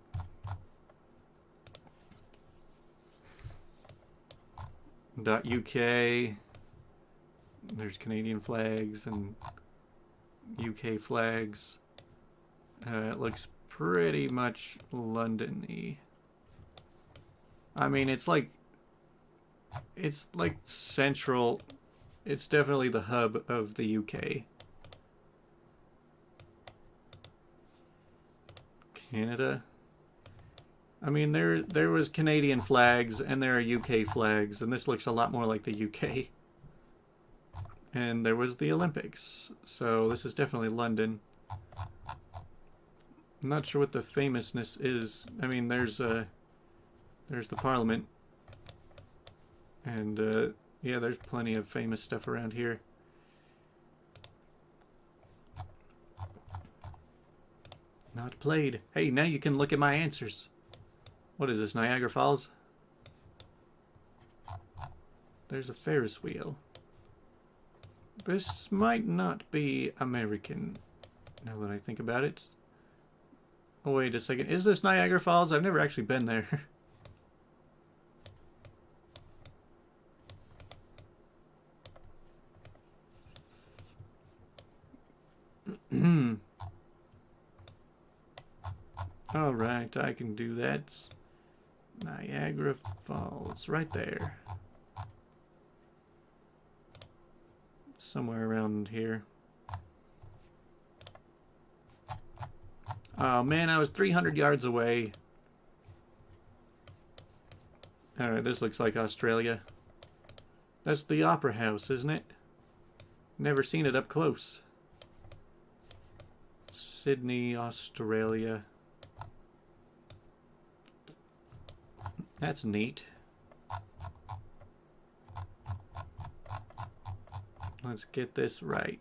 .uk. There's Canadian flags and UK flags. It looks pretty much London-y. I mean, it's like central. It's definitely the hub of the UK. Canada. I mean, there was Canadian flags and there are UK flags, and this looks a lot more like the UK. And there was the Olympics, so this is definitely London. I'm not sure what the famousness is. I mean, there's the Parliament, and yeah, there's plenty of famous stuff around here. Not played. Hey, now you can look at my answers. What is this, Niagara Falls? There's a Ferris wheel. This might not be American, now that I think about it. Oh, wait a second. Is this Niagara Falls? I've never actually been there. Alright, I can do that. Niagara Falls, right there. Somewhere around here. Oh man, I was 300 yards away. Alright, this looks like Australia. That's the Opera House, isn't it? Never seen it up close. Sydney, Australia. That's neat. Let's get this right.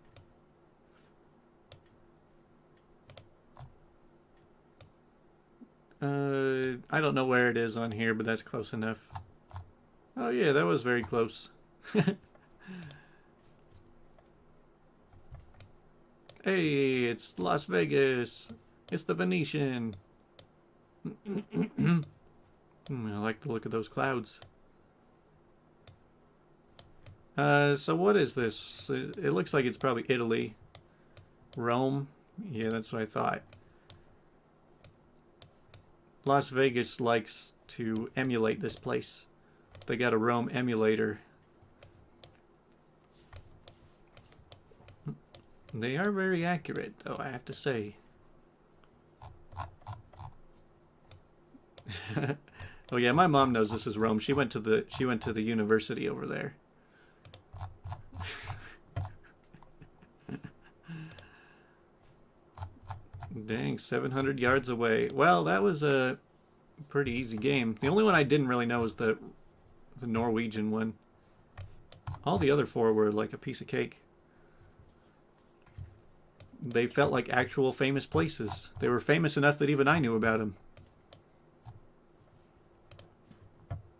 I don't know where it is on here, but that's close enough. Oh yeah, that was very close. Hey, it's Las Vegas. It's the Venetian. I like the look of those clouds. So what is this? It looks like it's probably Italy. Rome? Yeah, that's what I thought. Las Vegas likes to emulate this place. They got a Rome emulator. They are very accurate, though, I have to say. Oh yeah, my mom knows this is Rome. She went to the university over there. Dang, 700 yards away. Well, that was a pretty easy game. The only one I didn't really know was the Norwegian one. All the other four were like a piece of cake. They felt like actual famous places. They were famous enough that even I knew about them.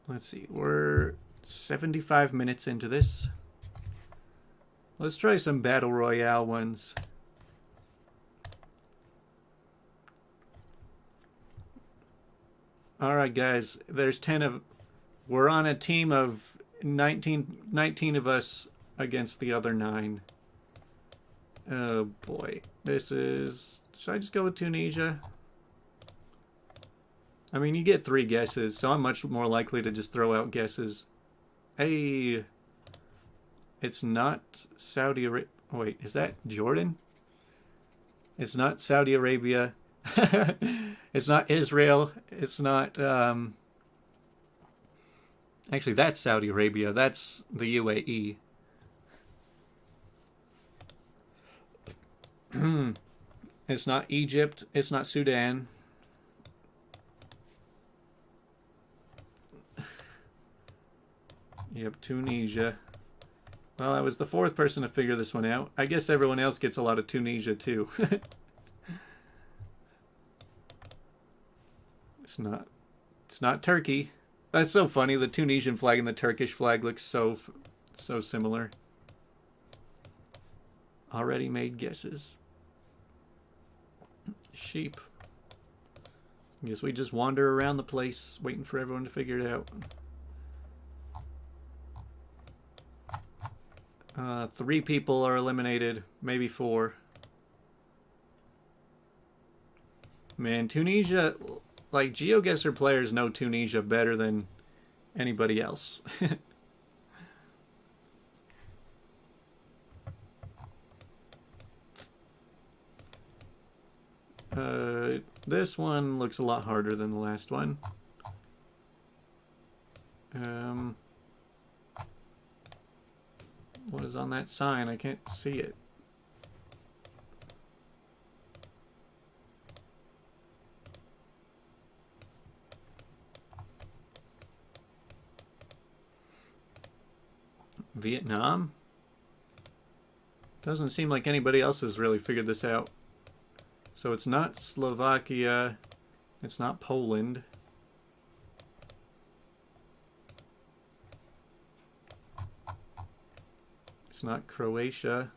Let's see, we're 75 minutes into this. Let's try some Battle Royale ones. Alright guys, there's 10 of... We're on a team of 19 of us against the other 9. Oh boy. This is... Should I just go with Tunisia? I mean, you get 3 guesses, so I'm much more likely to just throw out guesses. Hey... It's not Saudi Arabia. Wait, is that Jordan? It's not Saudi Arabia. It's not Israel. It's not... Actually, that's Saudi Arabia. That's the UAE. It's not Egypt. It's not Sudan. Yep, Tunisia. Well, I was the 4th person to figure this one out. I guess everyone else gets a lot of Tunisia, too. It's not Turkey. That's so funny. The Tunisian flag and the Turkish flag look so similar. Already made guesses. Sheep. I guess we just wander around the place waiting for everyone to figure it out. 3 people are eliminated, maybe 4. Man, Tunisia, like GeoGuessr players know Tunisia better than anybody else. This one looks a lot harder than the last one. What is on that sign? I can't see it. Vietnam? Doesn't seem like anybody else has really figured this out. So it's not Slovakia. It's not Poland. It's not Croatia.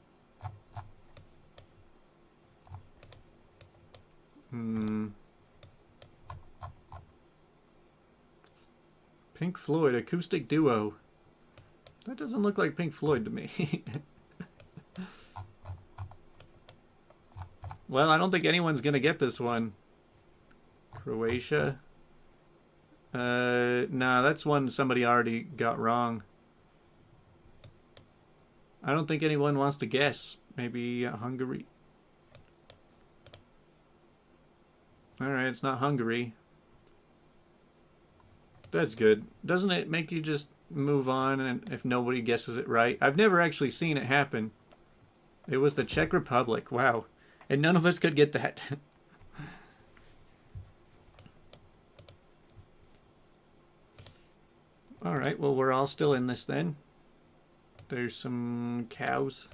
Pink Floyd, acoustic duo. That doesn't look like Pink Floyd to me. Well, I don't think anyone's gonna get this one. Croatia. Nah, that's one somebody already got wrong. I don't think anyone wants to guess. Maybe Hungary. Alright, it's not Hungary. That's good. Doesn't it make you just move on and if nobody guesses it right? I've never actually seen it happen. It was the Czech Republic. Wow. And none of us could get that. Alright, well, we're all still in this then. There's some cows.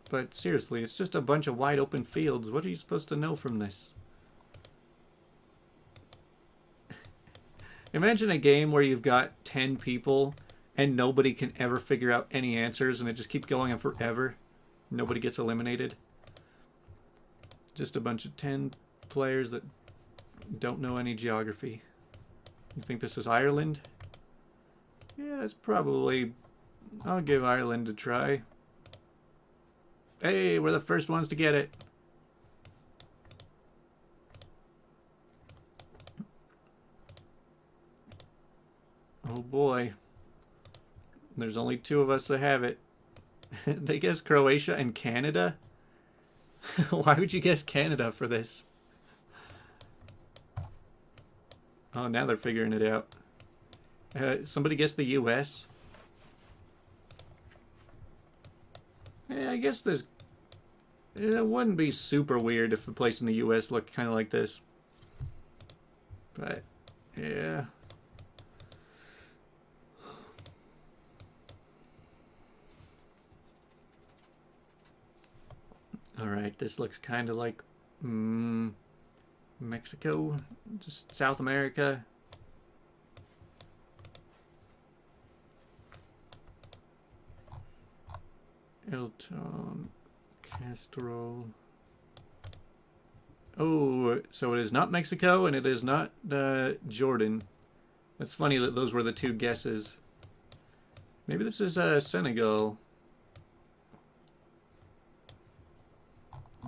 But seriously, it's just a bunch of wide open fields. What are you supposed to know from this? Imagine a game where you've got 10 people and nobody can ever figure out any answers and it just keeps going on forever. Nobody gets eliminated. Just a bunch of 10 players that don't know any geography. You think this is Ireland? Yeah, it's probably... I'll give Ireland a try. Hey, we're the first ones to get it. Oh boy. There's only 2 of us that have it. They guess Croatia and Canada? Why would you guess Canada for this? Oh, now they're figuring it out. Somebody guess the US? Yeah, I guess this... It wouldn't be super weird if a place in the US looked kind of like this. But, yeah... Alright, this looks kind of like Mexico, just South America. Elton Castro. Oh, so it is not Mexico and it is not Jordan. That's funny that those were the two guesses. Maybe this is Senegal.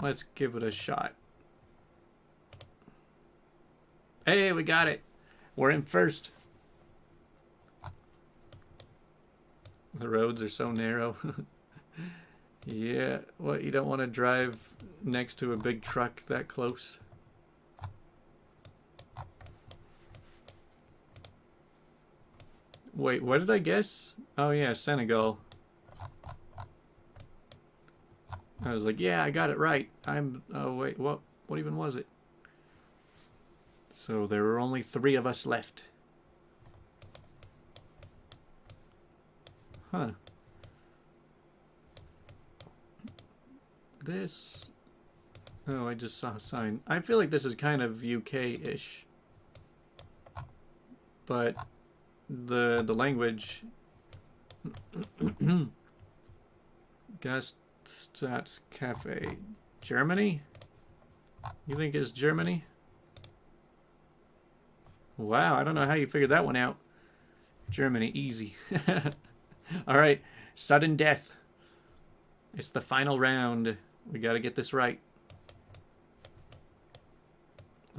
Let's give it a shot. Hey, we got it. We're in first. The roads are so narrow. Yeah, what, you don't want to drive next to a big truck that close? Wait, what did I guess? Oh yeah, Senegal. I was like, yeah, I got it right. Oh wait, what even was it? So there were only 3 of us left. Huh. This... Oh, I just saw a sign. I feel like this is kind of UK-ish. But the language... Gaststadt Cafe. Germany? You think it's Germany? Wow, I don't know how you figured that one out. Germany, easy. Alright, sudden death. It's the final round. We gotta get this right.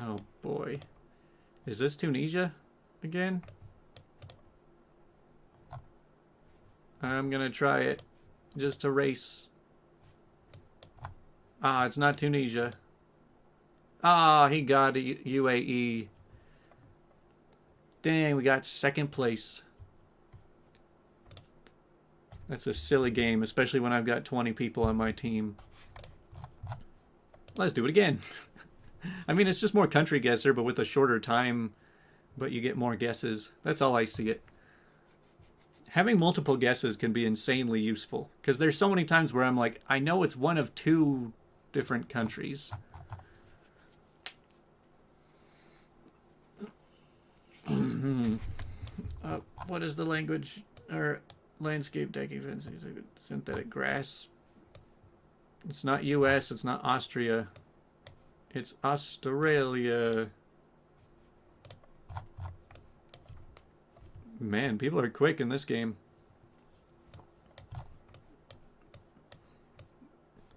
Oh boy. Is this Tunisia again? I'm gonna try it. Just to race. Ah, it's not Tunisia. Ah, he got UAE. Dang, we got second place. That's a silly game, especially when I've got 20 people on my team. Let's do it again. I mean, it's just more country guesser, but with a shorter time, but you get more guesses. That's all I see it. Having multiple guesses can be insanely useful, because there's so many times where I'm like, I know it's one of 2 different countries. What is the language or landscape decking fence? Synthetic grass. It's not US, it's not Austria. It's Australia. Man, people are quick in this game.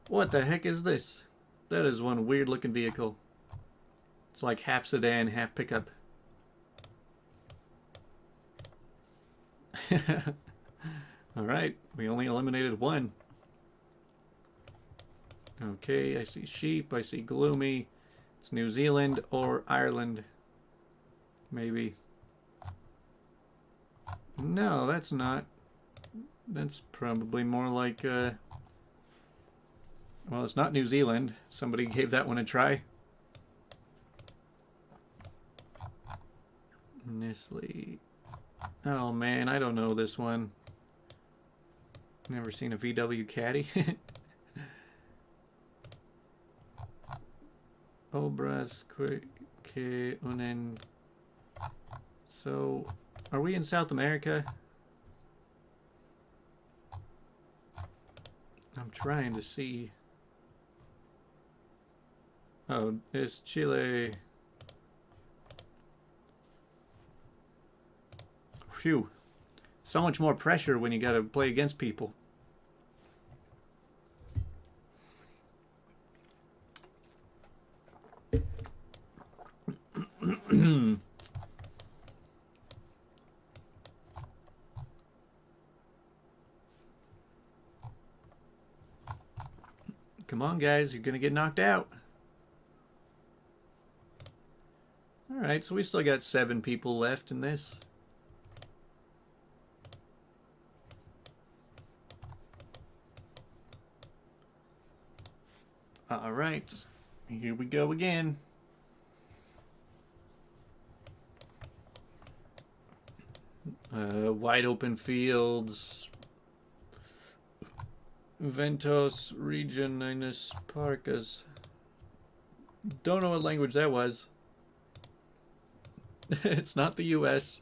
What the heck is this? That is one weird looking vehicle. It's like half sedan, half pickup. Alright, we only eliminated 1. Okay, I see sheep, I see gloomy. It's New Zealand or Ireland. Maybe. No, that's not. That's probably more like, well, it's not New Zealand. Somebody gave that one a try. Nestle. Oh man, I don't know this one. Never seen a VW Caddy. Obras que unen. So, are we in South America? I'm trying to see. Oh, it's Chile. Phew. So much more pressure when you gotta play against people. Come on, guys, you're gonna get knocked out. Alright, so we still got 7 people left in this. Alright, here we go again. Wide open fields. Ventos Regiones Parcas. Don't know what language that was. It's not the US.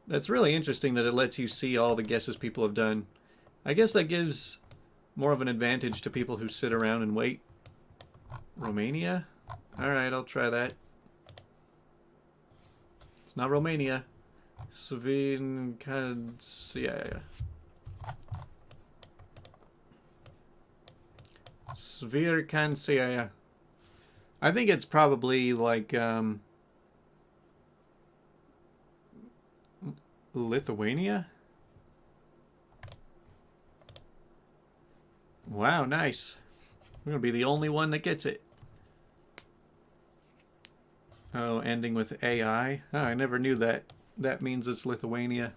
That's really interesting that it lets you see all the guesses people have done. I guess that gives more of an advantage to people who sit around and wait. Romania? Alright, I'll try that. It's not Romania. Svirkanskaya. Svirkanskaya. I think it's probably like Lithuania? Wow, nice. We're gonna be the only one that gets it. Oh, ending with AI? Oh, I never knew that. That means it's Lithuania.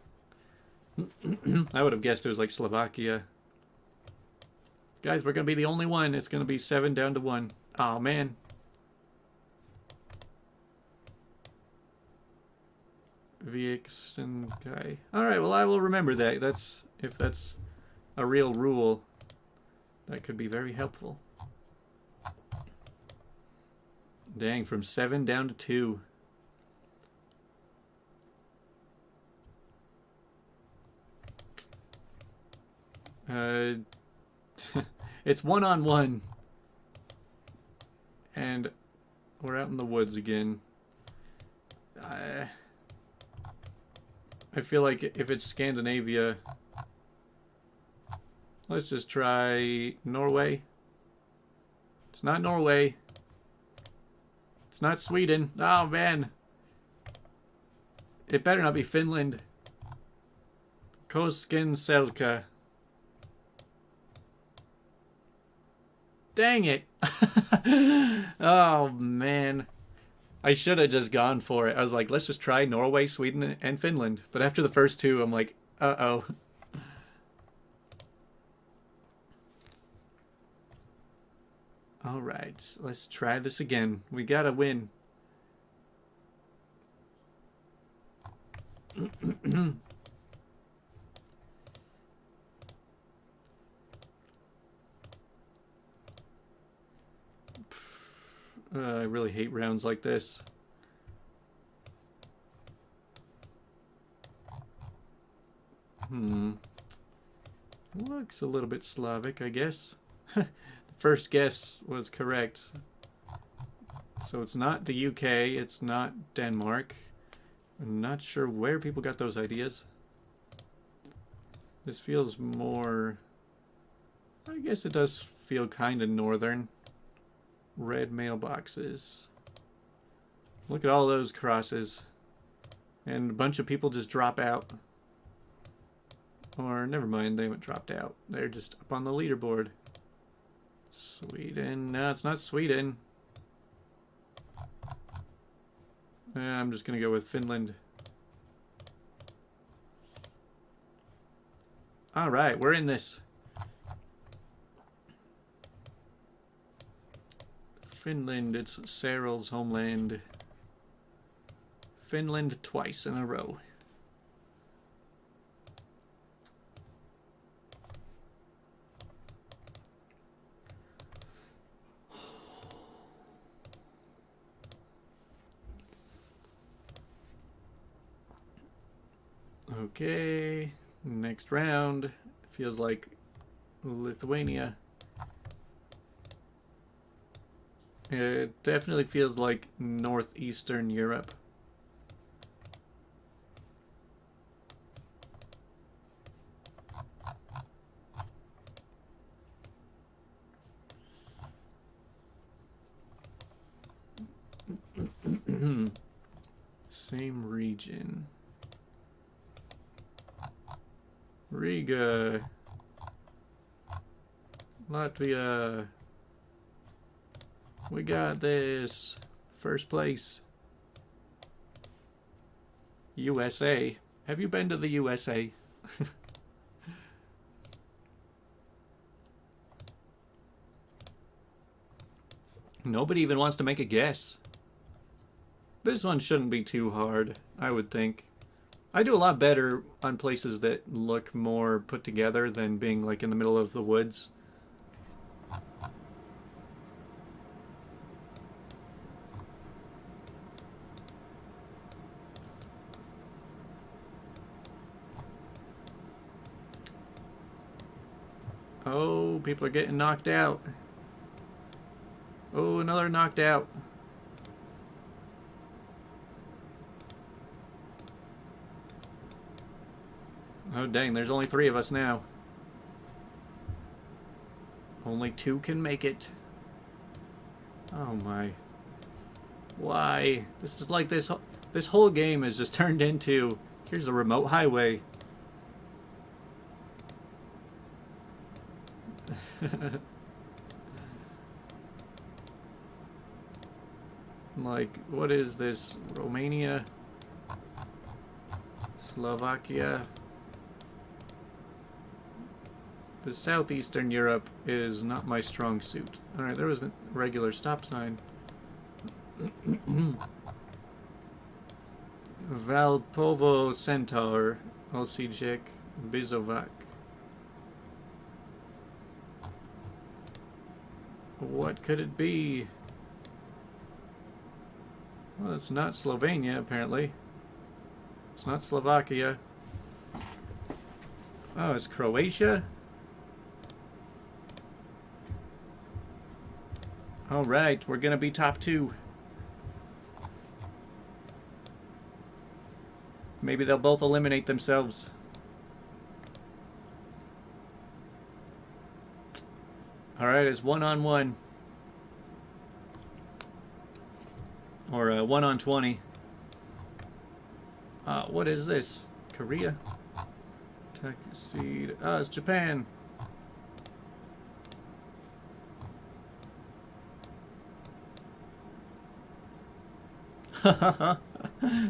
I would have guessed it was like Slovakia. Guys, we're gonna be the only one. It's gonna be 7 down to 1. Oh man. Vixenkai. Alright, well I will remember that. If that's a real rule, that could be very helpful. Dang, from 7 down to 2. It's 1-on-1. And we're out in the woods again. I feel like if it's Scandinavia, let's just try Norway. It's not Norway. It's not Sweden. Oh, man. It better not be Finland. Koskenselka. Dang it. Oh, man. I should have just gone for it. I was like, let's just try Norway, Sweden, and Finland. But after the first two, I'm like, uh-oh. Alright, let's try this again. We gotta win. I really hate rounds like this. Looks a little bit Slavic, I guess. The first guess was correct. So it's not the UK, it's not Denmark. I'm not sure where people got those ideas. This feels more... I guess it does feel kind of northern. Red mailboxes. Look at all those crosses. And a bunch of people just drop out. Or, never mind, they haven't dropped out. They're just up on the leaderboard. Sweden. No, it's not Sweden. I'm just going to go with Finland. Alright, we're in this. Finland, it's Cyril's homeland. Finland twice in a row. Okay, next round. Feels like Lithuania. It definitely feels like northeastern Europe. Same region. Riga. Latvia. We got this. First place. USA. Have you been to the USA? Nobody even wants to make a guess. This one shouldn't be too hard, I would think. I do a lot better on places that look more put together than being like in the middle of the woods. Oh, people are getting knocked out. Oh, another knocked out. Oh, dang, there's only 3 of us now. Only 2 can make it. Oh, my. Why? This is like this whole game is just turned into, here's a remote highway. Like, what is this? Romania? Slovakia? The southeastern Europe is not my strong suit. Alright, there was a regular stop sign. Valpovo Centaur, Osijek, Bizovac. What could it be? Well, it's not Slovenia, apparently. It's not Slovakia. Oh, it's Croatia? Alright, we're gonna be top 2. Maybe they'll both eliminate themselves. Alright, it's 1-on-1. Or 1-on-20. What is this? Korea? Tech seed. Oh, it's Japan.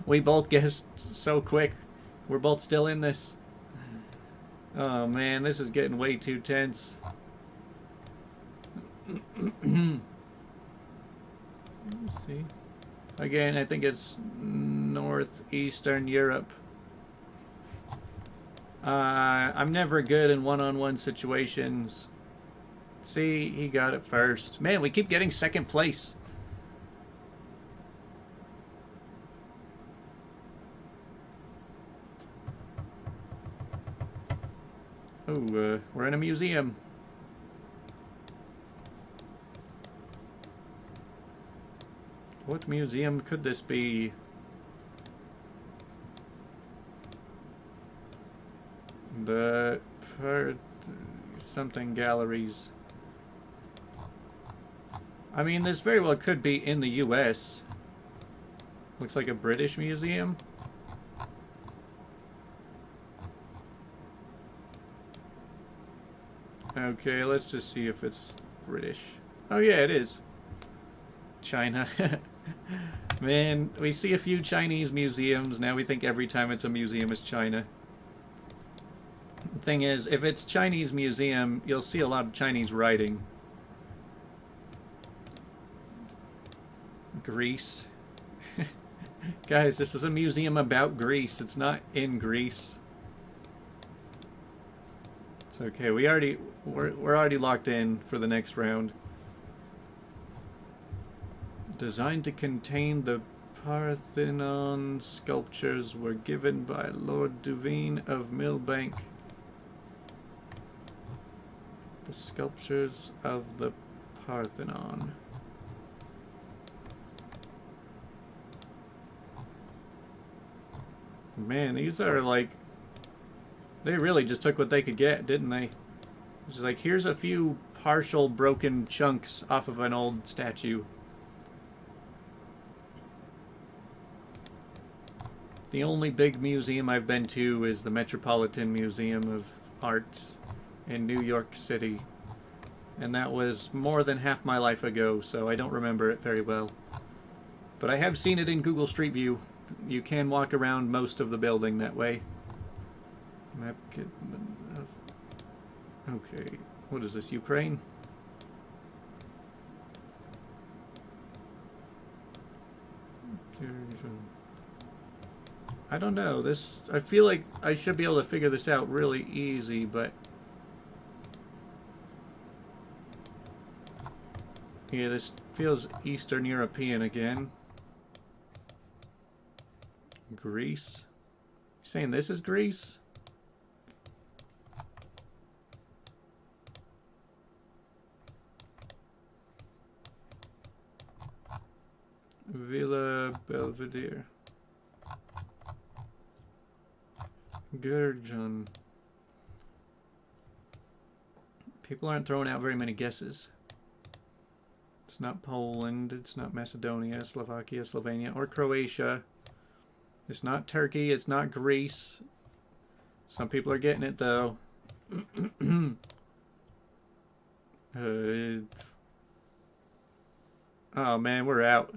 We both guessed so quick. We're both still in this. Oh man, this is getting way too tense. Let's see. Again, I think it's northeastern Europe. I'm never good in one-on-one situations. See, he got it first. Man, we keep getting second place. Oh, we're in a museum. What museum could this be? The something galleries. I mean, this very well could be in the US. Looks like a British museum. Okay, let's just see if it's British. Oh yeah, it is. China. Man, we see a few Chinese museums. Now we think every time it's a museum it's China. Thing is, if it's Chinese museum, you'll see a lot of Chinese writing. Greece. Guys, this is a museum about Greece. It's not in Greece. It's okay. We're already locked in for the next round. Designed to contain the Parthenon sculptures were given by Lord Duveen of Millbank. The sculptures of the Parthenon. Man, these are like... They really just took what they could get, didn't they? It's like, here's a few partial broken chunks off of an old statue. The only big museum I've been to is the Metropolitan Museum of Art in New York City. And that was more than half my life ago, so I don't remember it very well. But I have seen it in Google Street View. You can walk around most of the building that way. Map kit. Okay, what is this, Ukraine? I don't know, this, I feel like I should be able to figure this out really easy, but... Yeah, this feels Eastern European again. Greece? You saying this is Greece? Villa Belvedere. Gurjan. People aren't throwing out very many guesses. It's not Poland, it's not Macedonia, Slovakia, Slovenia, or Croatia. It's not Turkey, it's not Greece. Some people are getting it though. Oh man, we're out.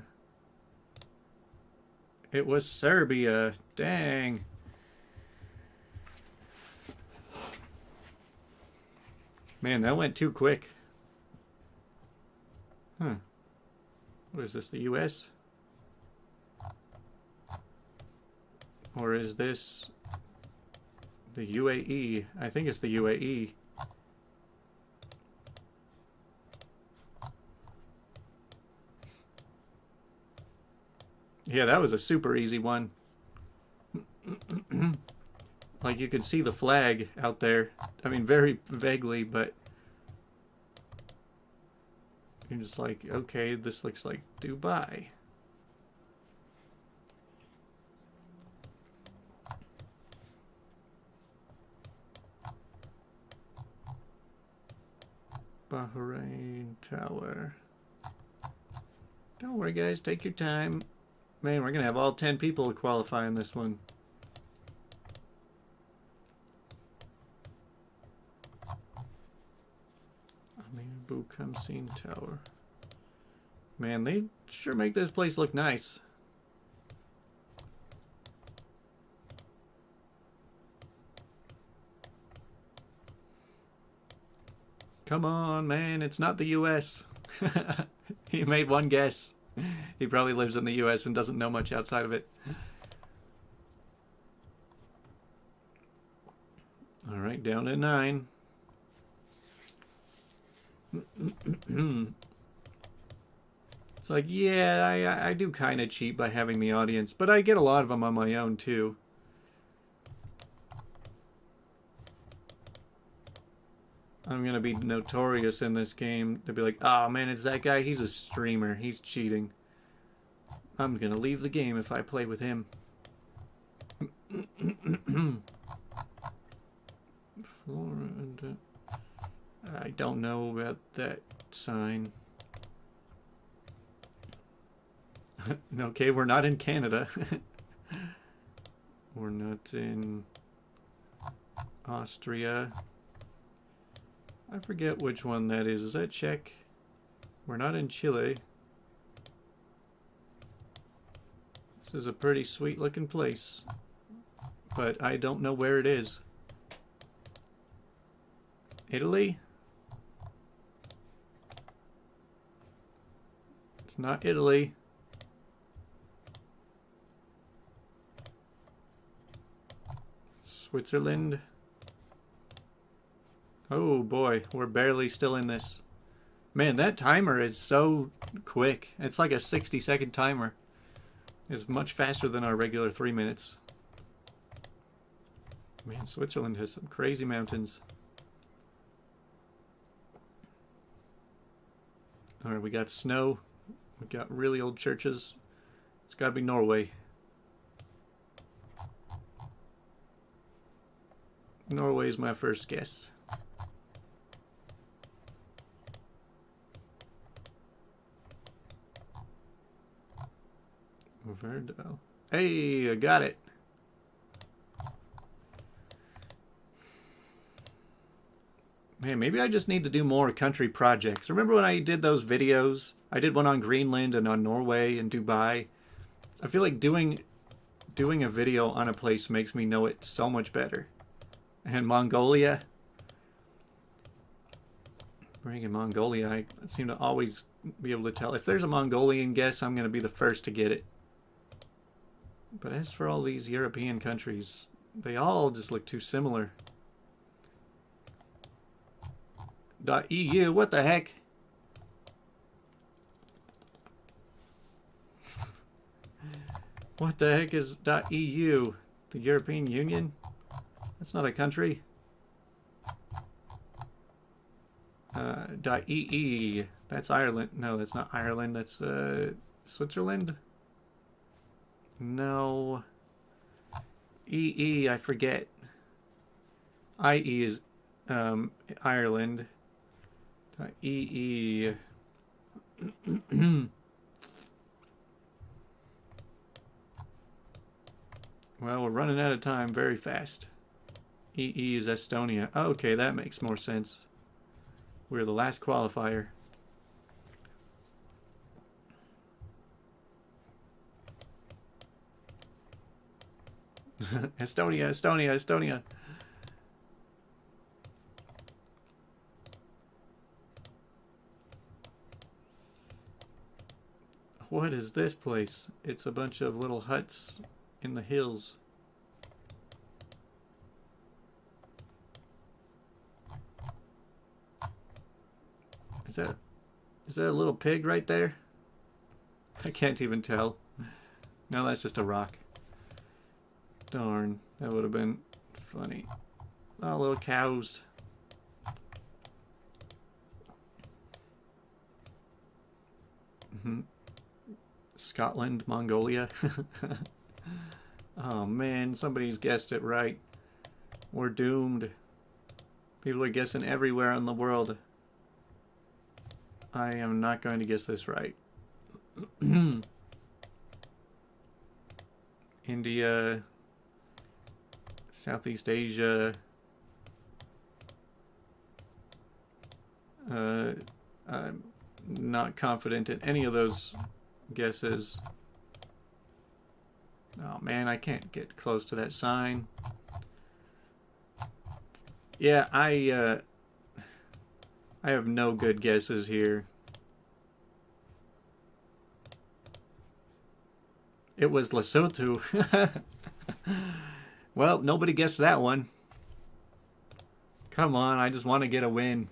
It was Serbia. Dang. Man, that went too quick. Huh. What is this, the US? Or is this the UAE? I think it's the UAE. Yeah, that was a super easy one. Like, you could see the flag out there. I mean, very vaguely, but you're just like, okay, this looks like Dubai. Bahrain Tower. Don't worry, guys. Take your time. Man, we're going to have all 10 people qualify in this one. Abu Khamsin Tower. Man, they sure make this place look nice. Come on, man. It's not the US. He made one guess. He probably lives in the US and doesn't know much outside of it. All right, down to 9. It's like, yeah, I do kind of cheat by having the audience, but I get a lot of them on my own too. I'm going to be notorious in this game. They'll be like, oh man, it's that guy. He's a streamer. He's cheating. I'm going to leave the game if I play with him. Florida. I don't know about that sign. Okay, we're not in Canada. We're not in Austria. I forget which one that is. Is that Czech? We're not in Chile. This is a pretty sweet looking place, but I don't know where it is. Italy? It's not Italy. Switzerland? Oh boy, we're barely still in this. Man, that timer is so quick. It's like a 60-second timer. It's much faster than our regular 3 minutes. Man, Switzerland has some crazy mountains. Alright, we got snow. We got really old churches. It's gotta be Norway. Norway's my first guess. Verdal. Hey, I got it. Man, maybe I just need to do more country projects. Remember when I did those videos? I did one on Greenland and on Norway and Dubai. I feel like doing a video on a place makes me know it so much better. And Mongolia. Bring in Mongolia, I seem to always be able to tell. If there's a Mongolian guess, I'm going to be the first to get it. But as for all these European countries, they all just look too similar. .eu, what the heck? What the heck is .eu? The European Union? That's not a country. .ee, that's Ireland. No, that's not Ireland. That's Switzerland? No. EE, I forget. IE is Ireland. EE. Well, we're running out of time very fast. EE is Estonia. Oh, okay, that makes more sense. We're the last qualifier. Estonia, Estonia, Estonia. What is this place? It's a bunch of little huts in the hills. Is that a little pig right there? I can't even tell. No, that's just a rock. Darn, that would have been funny. Oh, little cows. Scotland, Mongolia. Oh man, somebody's guessed it right. We're doomed. People are guessing everywhere in the world. I am not going to guess this right. India, Southeast Asia. I'm not confident in any of those guesses. Oh man, I can't get close to that sign. Yeah, I have no good guesses here. It was Lesotho. Well, nobody guessed that one. Come on, I just want to get a win.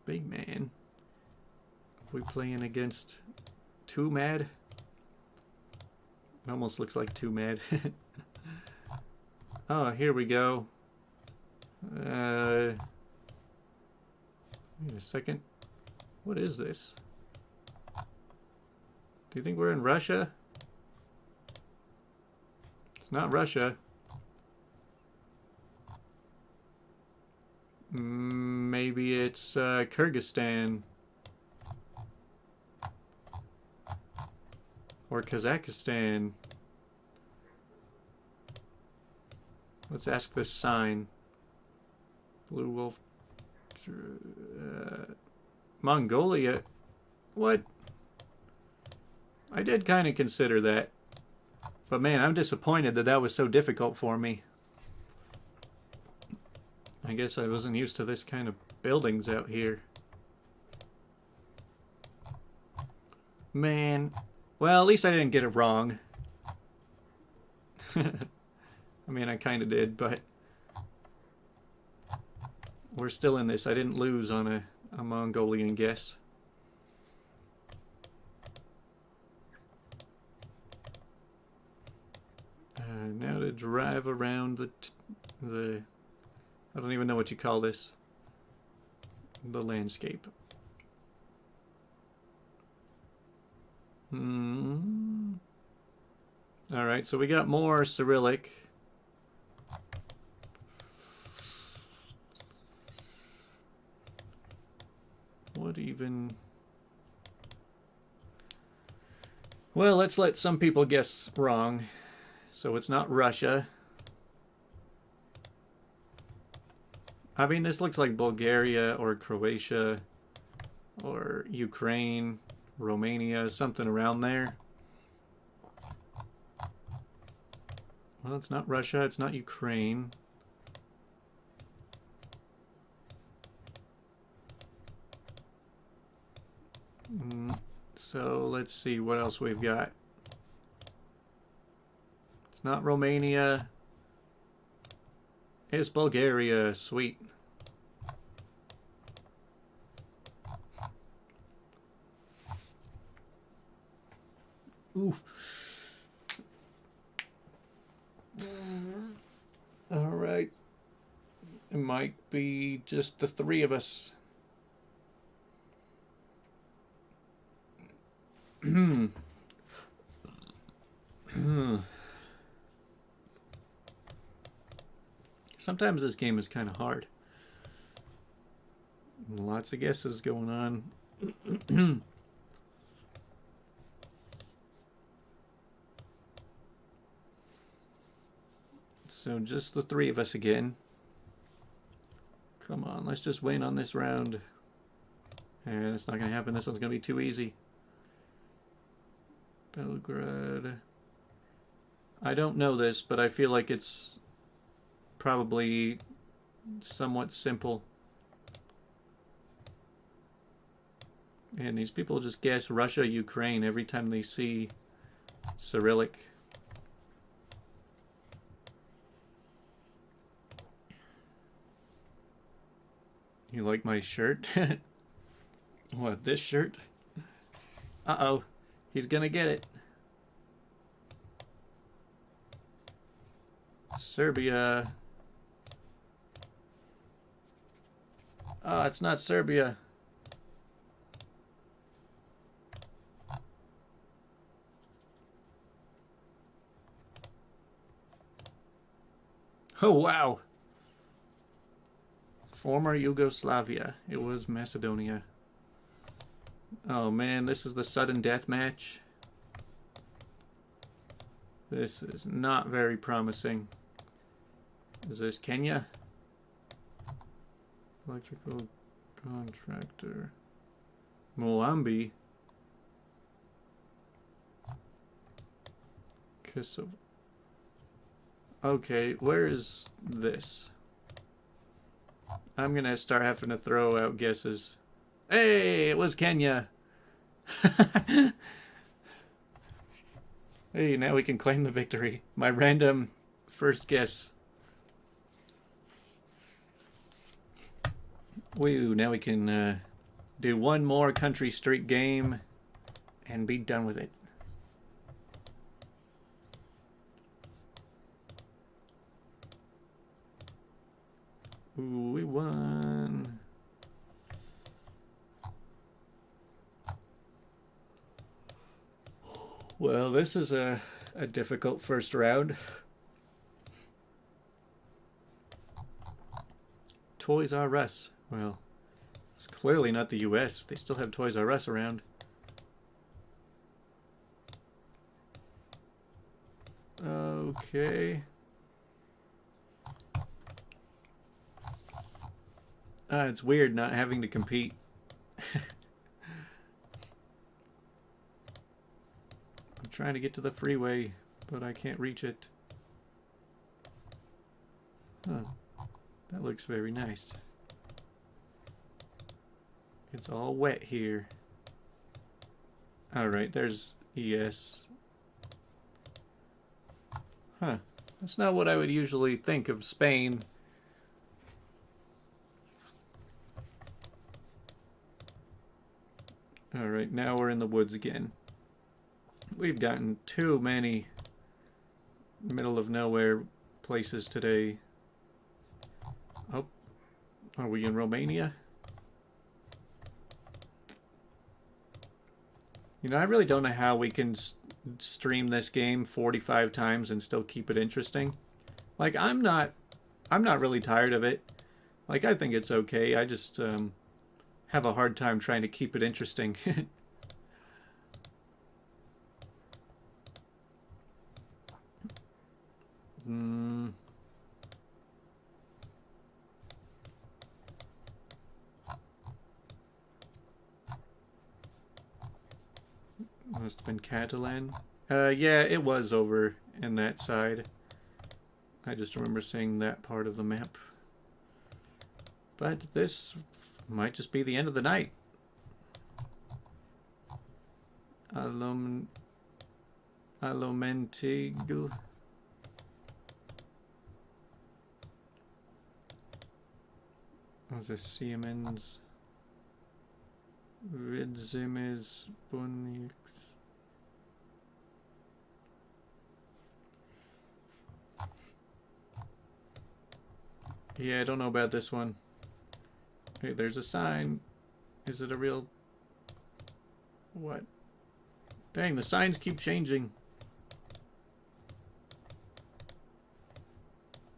Big man. Are we playing against Too Mad? It almost looks like Too Mad. Oh, here we go. Wait a second. What is this? Do you think we're in Russia? It's not Russia. Maybe it's Kyrgyzstan. Or Kazakhstan. Let's ask this sign. Blue wolf. Mongolia. What? I did kind of consider that. But man, I'm disappointed that that was so difficult for me. I guess I wasn't used to this kind of buildings out here. Man. Well, at least I didn't get it wrong. I mean, I kind of did, but we're still in this. I didn't lose on a Mongolian guess. Now to drive around the I don't even know what you call this. The landscape. Alright, so we got more Cyrillic. What even... Well, let's let some people guess wrong. So it's not Russia. I mean, this looks like Bulgaria or Croatia or Ukraine, Romania, something around there. Well, it's not Russia, it's not Ukraine. So let's see what else we've got. It's not Romania. It's Bulgaria. Sweet. Oof. All right. It might be just the three of us. Sometimes this game is kind of hard. Lots of guesses going on. So just the three of us again. Come on, let's just win on this round. Yeah, that's not going to happen. This one's going to be too easy. Belgrade. I don't know this, but I feel like it's probably somewhat simple. And these people just guess Russia, Ukraine every time they see Cyrillic. You like my shirt? What, this shirt? Uh-oh. He's gonna get it. Serbia. Oh, it's not Serbia. Oh, wow. Former Yugoslavia. It was Macedonia. Oh man, this is the sudden death match. This is not very promising. Is this Kenya? Electrical contractor. Moambi. Kosovo. Okay, where is this? I'm gonna start having to throw out guesses. Hey, it was Kenya. Hey, now we can claim the victory. My random first guess. Woo, now we can do one more country street game and be done with it. Ooh, we won. Well, this is a difficult first round. Toys R Us. Well, it's clearly not the US. They still have Toys R Us around. Okay. It's weird not having to compete. I'm trying to get to the freeway, but I can't reach it. Huh. That looks very nice. It's all wet here. Alright, there's ES. Huh. That's not what I would usually think of Spain. Alright, now we're in the woods again. We've gotten too many middle of nowhere places today. Oh, are we in Romania? You know, I really don't know how we can stream this game 45 times and still keep it interesting. Like, I'm not really tired of it. Like, I think it's okay. I just have a hard time trying to keep it interesting. Must have been Catalan. Yeah, it was over in that side. I just remember seeing that part of the map. But this might just be the end of the night. Alomentigl. Was it Siemens? Vidzimis Bonix. Yeah, I don't know about this one. Hey, there's a sign. Is it a real... What? Dang, the signs keep changing.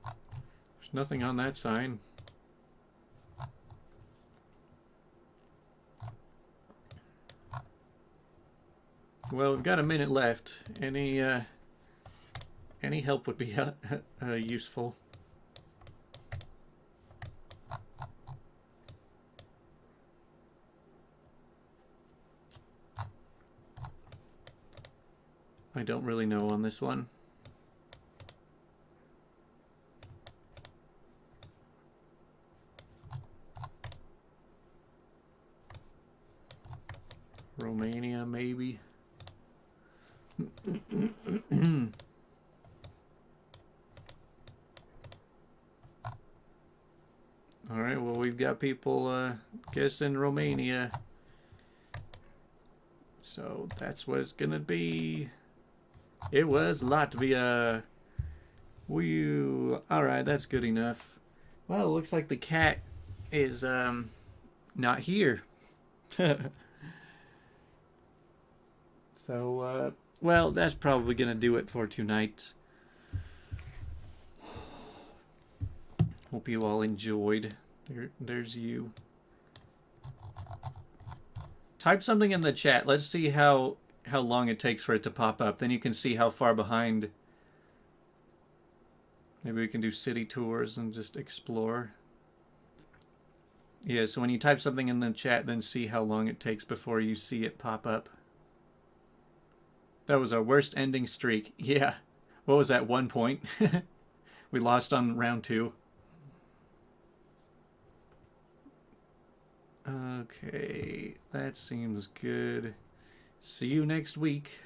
There's nothing on that sign. Well, we've got a minute left. Any help would be useful. I don't really know on this one. Romania, maybe. Alright, well, we've got people guessing Romania. So that's what it's gonna be. It was a lot to be Alright, that's good enough. Well, it looks like the cat is not here. So, well, that's probably gonna do it for tonight. Hope you all enjoyed. There's you. Type something in the chat. Let's see how long it takes for it to pop up. Then you can see how far behind. Maybe we can do city tours and just explore. Yeah, so when you type something in the chat, then see how long it takes before you see it pop up. That was our worst ending streak. Yeah. What was that, 1 point? We lost on round 2. Okay, that seems good. See you next week.